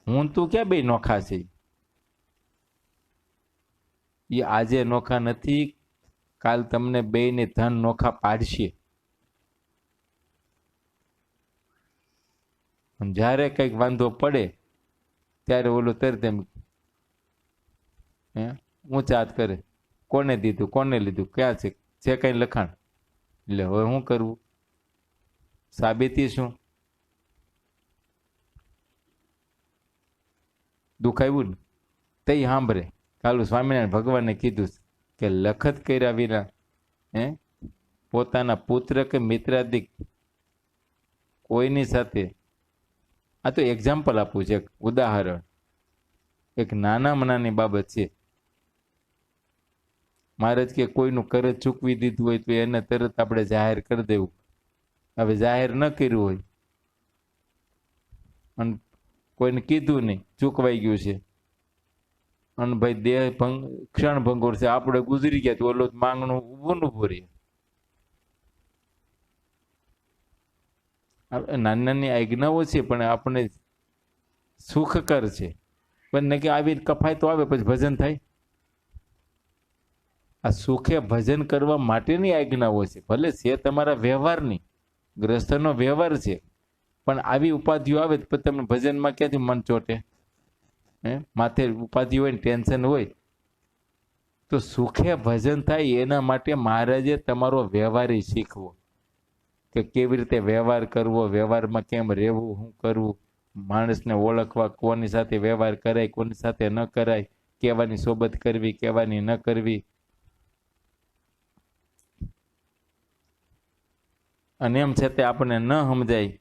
હું તું ક્યાં બે નોખા છે? એ આજે નોખા નથી, કાલ તમને બેયને ધન નોખા પાડશે. જ્યારે કંઈક વાંધો પડે ત્યારે ઓલું તરત એમ ઊંચા હાથ કરે, કોને દીધું, કોને લીધું, ક્યાં છે કઈ લખાણ. એટલે હવે શું કરવું? સાબિતી શું? દુખાવ્યું ને તઈ સાંભળે. કાલું સ્વામિનારાયણ ભગવાને કીધું કે લખત કર્યા વિના પોતાના પુત્ર કે મિત્રાદિક કોઈની સાથે, આ તો એક્ઝામ્પલ આપું છે, એક ઉદાહરણ, એક નાનામાં નાની બાબત છે. મહારાજ કે કોઈનું કરજ ચૂકવી દીધું હોય તો એને તરત આપણે જાહેર કરી દેવું. હવે જાહેર ન કર્યું હોય અને કોઈને કીધું નહીં, ચૂકવાઈ ગયું છે અને ભાઈ દેહ ક્ષણ ભંગોર છે, આપણે ગુજરી ગયા તો ઓલો માંગણું ઊભું રહે. નાની નાની આજ્ઞાઓ છે પણ આપણે સુખકર છે. બંને કે આવી કફાય તો આવે પછી ભજન થાય. આ સુખે ભજન કરવા માટેની આજ્ઞાઓ છે. ભલે છે તમારા વ્યવહારની, ગ્રસ્તનો વ્યવહાર છે, પણ આવી ઉપાધિઓ આવે તો તમને ભજનમાં ક્યાંથી મન ચોટે? માથે ઉપાધિ હોય ને ટેન્શન હોય તો સુખે ભજન થાય એના માટે મહારાજે તમારો વ્યવહાર શીખવો કે કેવી રીતે વ્યવહાર કરવો, વ્યવહારમાં કેમ રહેવું, શું કરવું, માણસને ઓળખવા, કોની સાથે વ્યવહાર કરાય, કોની સાથે ન કરાય, કેવાની સોબત કરવી, કેવાની ન કરવી. અને એમ છતાં આપણને ન સમજાય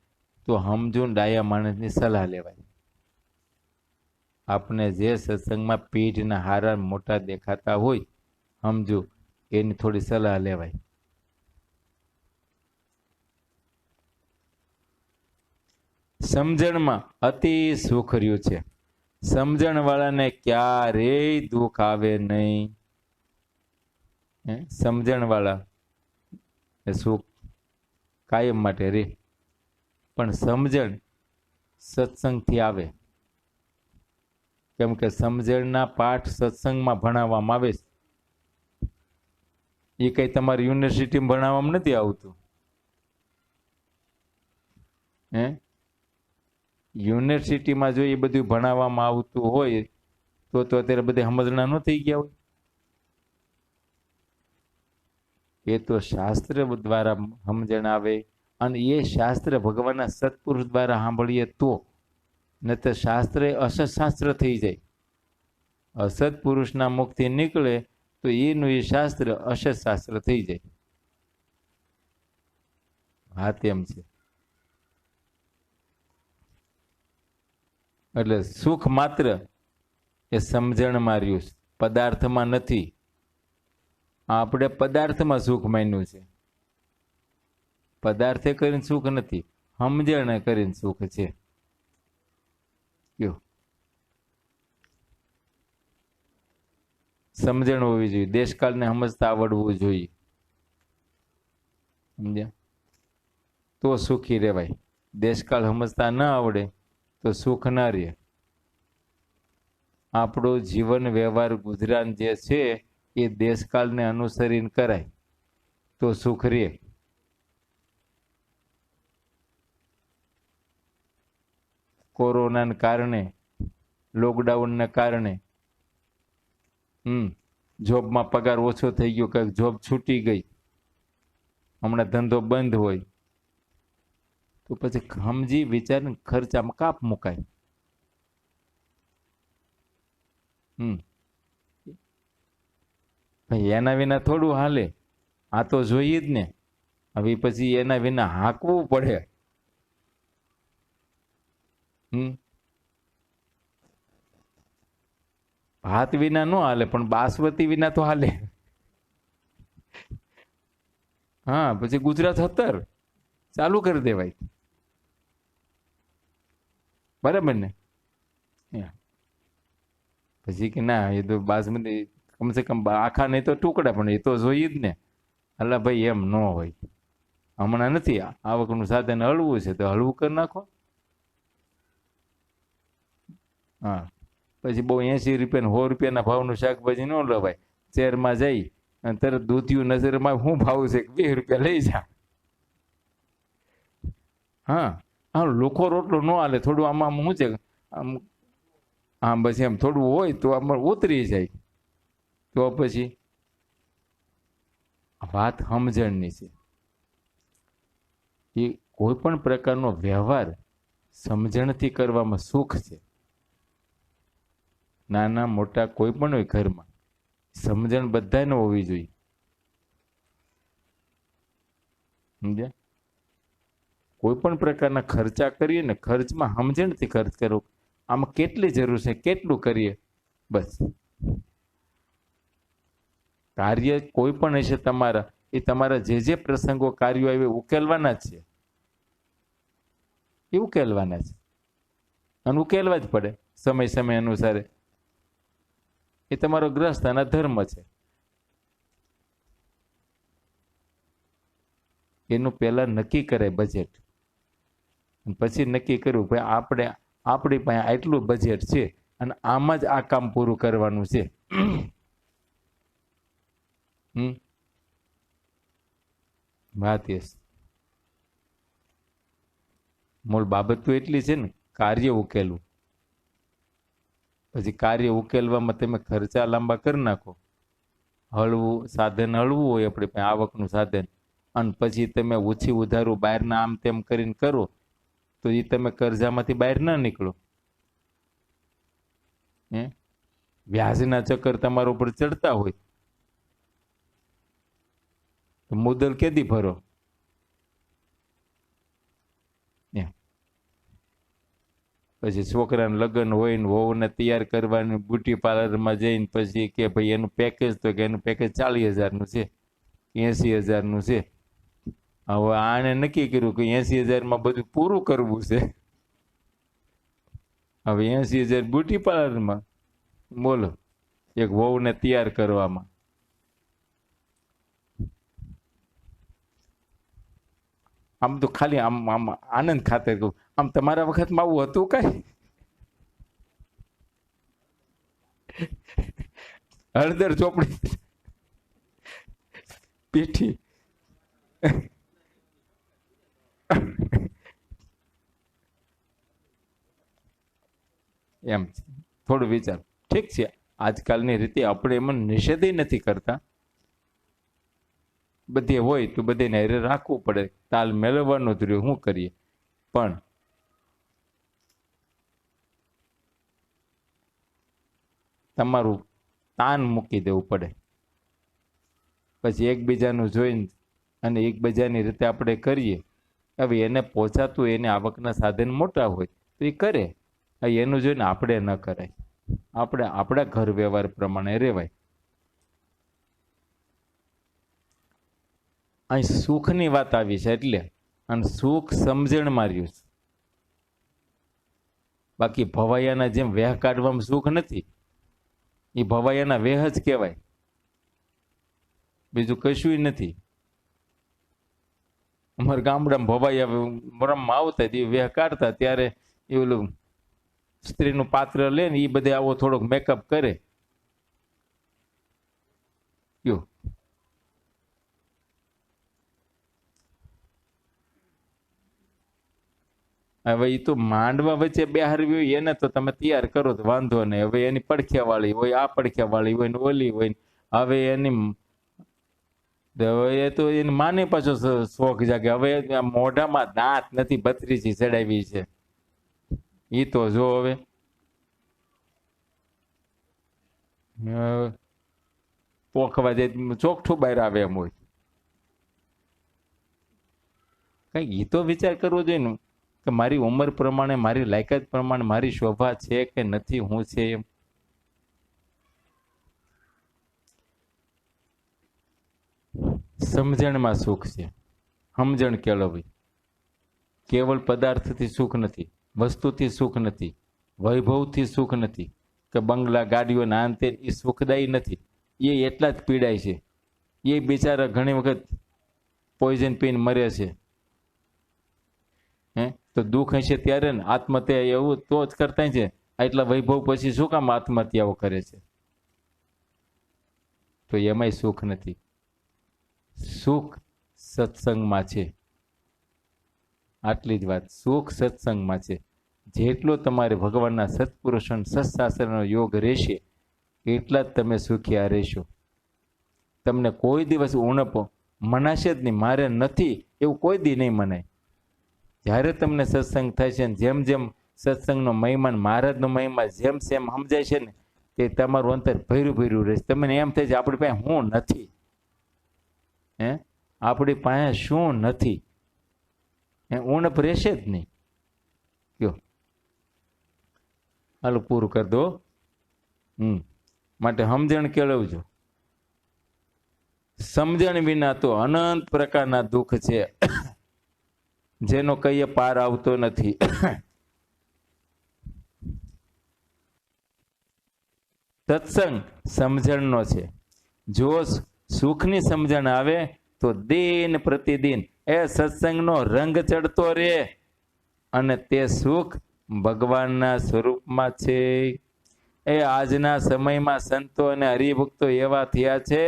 તો સમજૂન ડાયા માણસની સલાહ લેવાય. આપણે જે સત્સંગમાં પીઠના હારા મોટા દેખાતા હોય સમજુ, એની થોડી સલાહ લેવાય. સમજણમાં અતિ સુખ રહ્યું છે. સમજણ વાળાને ક્યારેય દુઃખ આવે નહીં. સમજણ વાળા સુખ કાયમ માટે રે. પણ સમજણ સત્સંગથી આવે. કેમ કે સમજણના પાઠ સત્સંગમાં ભણાવવામાં આવે છે. એ કઈ તમારી યુનિવર્સિટીમાં ભણાવવામાં નથી આવતું. યુનિવર્સિટીમાં જો એ બધું ભણાવવામાં આવતું હોય તો અત્યારે બધા સમજણા ન થઈ ગયા હોય. એ તો શાસ્ત્ર દ્વારા સમજણ આવે અને એ શાસ્ત્ર ભગવાનના સત્પુરુષ દ્વારા સાંભળીએ તો, ન તો શાસ્ત્ર અસત્શાસ્ત્ર થઈ જાય. અસત પુરુષના મુખથી નીકળે તો એનું એ શાસ્ત્ર અસત્શાસ્ત્ર થઈ જાય. હા તેમ છે. એટલે સુખ માત્ર એ સમજણમાં રહ્યું છે, પદાર્થમાં નથી. આપણે પદાર્થમાં સુખ માન્યું છે. પદાર્થે કરીને સુખ નથી, સમજણે કરીને સુખ છે. કયો સમજણ હોવી જોઈએ, દેશકાળને સમજતા આવડવું જોઈએ. સમજ્યા? તો સુખી રહેવાય. દેશકાળ સમજતા ન આવડે તો સુખ ના રહે. આપણો જીવન વ્યવહાર ગુજરાન જે છે એ દેશકાળને અનુસરીને કરાય તો સુખ રહે. કોરોનાને કારણે, લોકડાઉનને કારણે જોબમાં પગાર ઓછો થઈ ગયો, કંઈક જોબ છૂટી ગઈ, હમણાં ધંધો બંધ હોય તો પછી સમજી વિચારીને ખર્ચામાં કાપ મુકાય. ભાઈ એના વિના થોડું હાલે, આ તો જોઈએ જ ને. હવે પછી એના વિના હાંકવું પડે. ભાત વિના ન હાલે, પણ બાસમતી વિના તો હાલે. હા, પછી ગુજરાત 17 ચાલુ કરી દેવાય. બરાબર ને? પછી કે ના, એ તો બાસમતી કમસે કમ આખા નહીં તો ટુકડા, પણ એ તો જોઈએ જ ને. અલા ભાઈ એમ ન હોય. હમણાં નથી આવકનું સાધન હળવું છે તો હળવું કરી નાખો. હા, પછી બહુ 80 રૂપિયા 100 રૂપિયાના ભાવનું શાકભાજી ન લવાય. શહેરમાં જઈ અને તરત દૂધિયું નજરમાં શું ભાવ છે 20 રૂપિયા લઈ જા. હા હા, લોકો રોટલો ન હાલે, થોડું આમાં શું છે આમ બસ એમ થોડું હોય તો આમાં ઉતરી જાય. તો પછી વાત સમજણની છે. એ કોઈ પણ પ્રકારનો વ્યવહાર સમજણથી કરવામાં સુખ છે. નાના મોટા કોઈ પણ હોય ઘરમાં, સમજણ બધાને હોવી જોઈએ. સમજ્યા? કોઈ પણ પ્રકારના ખર્ચા કરીએ ને, ખર્ચમાં સમજણથી ખર્ચ કરો. આમાં કેટલી જરૂર છે, કેટલું કરીએ, બસ. કાર્ય કોઈ પણ હશે તમારા, એ તમારા જે પ્રસંગો કાર્યો આવે ઉકેલવાના જ છે. એ ઉકેલવાના છે અને ઉકેલવા જ પડે સમય અનુસારે. એ તમારો ગ્રસ્ત અને ધર્મ છે. એનું પહેલા નક્કી કરે બજેટ, પછી નક્કી કર્યું ભાઈ આપણી પાસે આટલું બજેટ છે અને આમાં જ આ કામ પૂરું કરવાનું છે. વાત એ મૂળ બાબત તો એટલી છે ને, કાર્ય ઉકેલવું. પછી કાર્ય ઉકેલવામાં તમે ખર્ચા લાંબા કરી નાખો. હળવું સાધન, હળવું હોય આપણે પાસે આવકનું સાધન, અને પછી તમે ઓછી ઉધારું બહારના આમ તેમ કરીને કરો તો એ તમે કરજામાંથી બહાર ના નીકળો. વ્યાજના ચક્કર તમારા ઉપર ચડતા હોય તો મુદ્દલ કેદી ભરો? પછી છોકરાને લગ્ન હોય ને વહુને તૈયાર કરવાની, બ્યુટી પાર્લરમાં જઈને પછી કે ભાઈ એનું પેકેજ, તો કે એનું પેકેજ 40,000નું છે, 80,000નું છે. હવે આને નક્કી કર્યું કે 80,000માં બધું પૂરું કરવું છે. હવે 80,000 બ્યુટી પાર્લરમાં, બોલો, એક વહુને તૈયાર કરવામાં. આમ તો ખાલી આમ આનંદ ખાતર કહું, આમ તમારા વખતમાં આવું હતું કઈ? હળદર ચોપડી પીઠી એમ થોડું વિચાર. ઠીક છે, આજકાલની રીતે આપણે એમાં નિષેધે નથી કરતા. બધે હોય તો બધાને હારે રાખવું પડે, તાલ મેળવવાનું જ રહ્યું, શું કરીએ. પણ તમારું તાન મૂકી દેવું પડે. પછી એકબીજાનું જોઈને અને એકબીજાની રીતે આપણે કરીએ હવે એને પહોંચાતું એને આવકના સાધન મોટા હોય તો એ કરે, એનું જોઈને આપણે ન કરાય, આપણે આપણા ઘર વ્યવહાર પ્રમાણે રહેવાય. અહીં સુખની વાત આવી છે એટલે, અને સુખ સમજણમાં રહ્યું છે. બાકી ભવાયાના જેમ વેહ કાઢવામાં સુખ નથી, એ ભવાયાના વેહ જ કહેવાય, બીજું કશું નથી. અમારા ગામડામાં ભવાયા રમવા આવતા એ વેહ કાઢતા ત્યારે એ ઓલું સ્ત્રીનું પાત્ર લે ને એ બધે આવો થોડોક મેકઅપ કરે. કયો હવે એ તો માંડવા વચ્ચે બેહારવી હોય એને તો તમે તૈયાર કરો તો વાંધો નહીં. હવે એની પડખ્યા વાળી હોય, આ પડખ્યા વાળી હોય ને ઓલી હોય, હવે એની એ તો એની માને પાછો શોખ જાગે. હવે મોઢામાં દાંત નથી, ભત્રીજી ચડાવી છે, એ તો જો હવે પોખવા જાય ચોકઠું બહાર આવે એમ હોય. કઈ એ તો વિચાર કરવો જોઈએ ને કે મારી ઉંમર પ્રમાણે, મારી લાયકાત પ્રમાણે મારી શોભા છે કે નથી, હું છે એમ. સમજણમાં સુખ છે, સમજણ કેળવવી. કેવળ પદાર્થથી સુખ નથી, વસ્તુથી સુખ નથી, વૈભવથી સુખ નથી, કે બંગલા ગાડીઓના અંતે એ સુખદાયી નથી. એ એટલા જ પીડાય છે. એ બિચારા ઘણી વખત પોઈઝન પીને મરે છે. તો દુઃખ હશે ત્યારે ને આત્મહત્યા એવું તો જ કરતા છે. એટલા વૈભવ પછી શું કામ આત્મહત્યાઓ કરે છે? તો એમાંય સુખ નથી. સુખ સત્સંગમાં છે. આટલી જ વાત. સુખ સત્સંગમાં છે. જેટલો તમારે ભગવાનના સત્પુરુષો સત્શાસ્ત્રનો યોગ રહેશે એટલા જ તમે સુખિયા રહેશો. તમને કોઈ દિવસ ઉણપ મનાશે જ નહીં. મારે નથી એવું કોઈ દી નહીં મનાય. જ્યારે તમને સત્સંગ થાય છે ને જેમ જેમ સત્સંગનો મહિમા, મહારાજનો મહિમા જેમ જેમ સમજાય છે ને તે તમારું અંતર ભર્યું ભર્યું રહેશે. તમને એમ થાય છે આપણી પાસે હું નથી, આપણી પાસે શું નથી, ઉણપ રહેશે જ નહીં. કયો હાલો પૂરું કરી દો. માટે સમજણ કેળવજો. સમજણ વિના તો અનંત પ્રકારના દુઃખ છે જેનો કહીએ પાર આવતો નથી. સત્સંગ સમજણનો છે. જો સુખની સમજણ આવે તો દિન પ્રતિદિન એ સત્સંગનો રંગ ચડતો રહે અને તે સુખ ભગવાનના સ્વરૂપમાં છે. એ આજના સમયમાં સંતો અને હરિભક્તો એવા થયા છે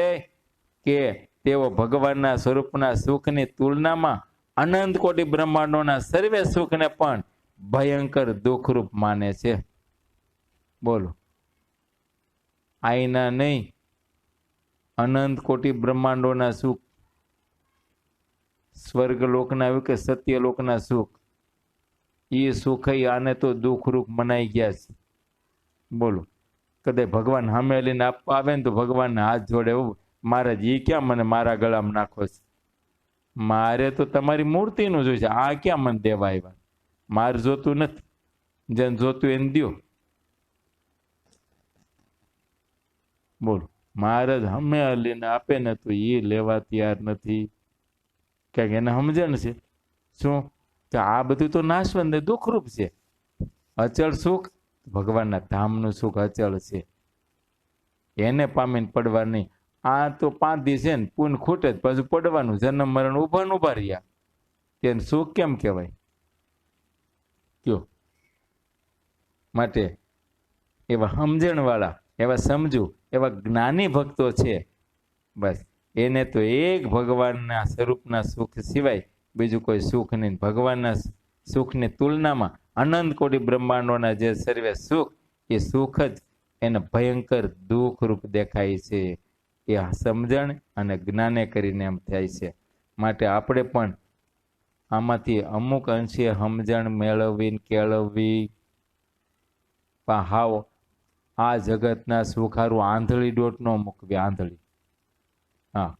કે તેઓ ભગવાનના સ્વરૂપના સુખની તુલનામાં અનંત કોટી બ્રહ્માંડોના સર્વે સુખને પણ ભયંકર દુઃખરૂપ માને છે. બોલો, આઈના નહીં, અનંત કોટી બ્રહ્માંડોના સુખ, સ્વર્ગલોકના આવ્યું કે સત્યલોકના સુખ, એ સુખ આને તો દુઃખરૂપ મનાઈ ગયા છે. બોલો, કદાચ ભગવાન સામે લઈને આપવા આવે ને તો ભગવાનને હાથ જોડે, મહારાજ એ ક્યાં મને મારા ગળામાં નાખો છે? મારે તો તમારી મૂર્તિનું જોઈશે, આ ક્યાં મને દેવા આવ્યા? મારે જોતું નથી, જેને જોતું એને દ્યો. બોલો, મહારાજ સામે લઈને આપે ને તો એ લેવા તૈયાર નથી. ક્યાંક એને સમજણ છે શું કે આ બધું તો નાશવંત દુઃખરૂપ છે. અચળ સુખ ભગવાનના ધામનું સુખ અચળ છે, એને પામીને પડવા નહીં. આ તો 5 દિવસ છે ને પૂન ખૂટે જ પાછું પડવાનું, જન્મ મરણ ઉભા ને ઉભા રહ્યા. તેને સુખ કેમ કહેવાય? કયો? માટે એવા સમજણવાળા, એવા સમજુ, એવા જ્ઞાની ભક્તો છે, બસ એને તો એક ભગવાનના સ્વરૂપના સુખ સિવાય બીજું કોઈ સુખ નહીં. ભગવાનના સુખની તુલનામાં અનંત કોટી બ્રહ્માંડોના જે સર્વે સુખ, એ સુખ જ એને ભયંકર દુઃખરૂપ દેખાય છે. એ સમજણ અને જ્ઞાને કરીને એમ થાય છે. માટે આપણે પણ આમાંથી અમુક અંશે સમજણ મેળવવી કેળવવી. પણ હાવ આ જગતના સુખારું આંધળી દોટ ન મૂકવી. આંધળી, હા,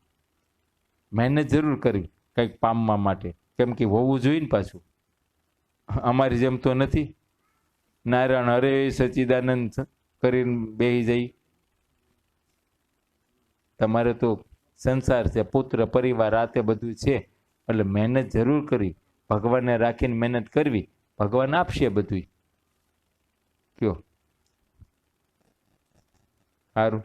મહેનત જરૂર કરવી કંઈક પામવા માટે, કેમ કે હોવું જોઈએ ને પાછું. અમારી જેમ તો નથી નારાયણ હરે સચ્ચિદાનંદ કરીને બેહી જાય. તમારે તો સંસાર છે, પુત્ર પરિવાર આ તે બધું છે, એટલે મહેનત જરૂર કરવી, ભગવાનને રાખીને મહેનત કરવી, ભગવાન આપશે બધું. કયો સારું,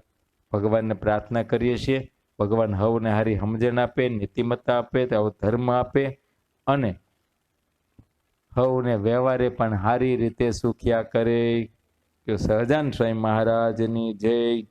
ભગવાનને પ્રાર્થના કરીએ છીએ, ભગવાન હવને હારી સમજણ આપે, નીતિમત્તા આપે, ધર્મ આપે, અને હવને વ્યવહારે પણ સારી રીતે સુખ્યા કરે. કે સહજાન સ્વામી મહારાજની જય.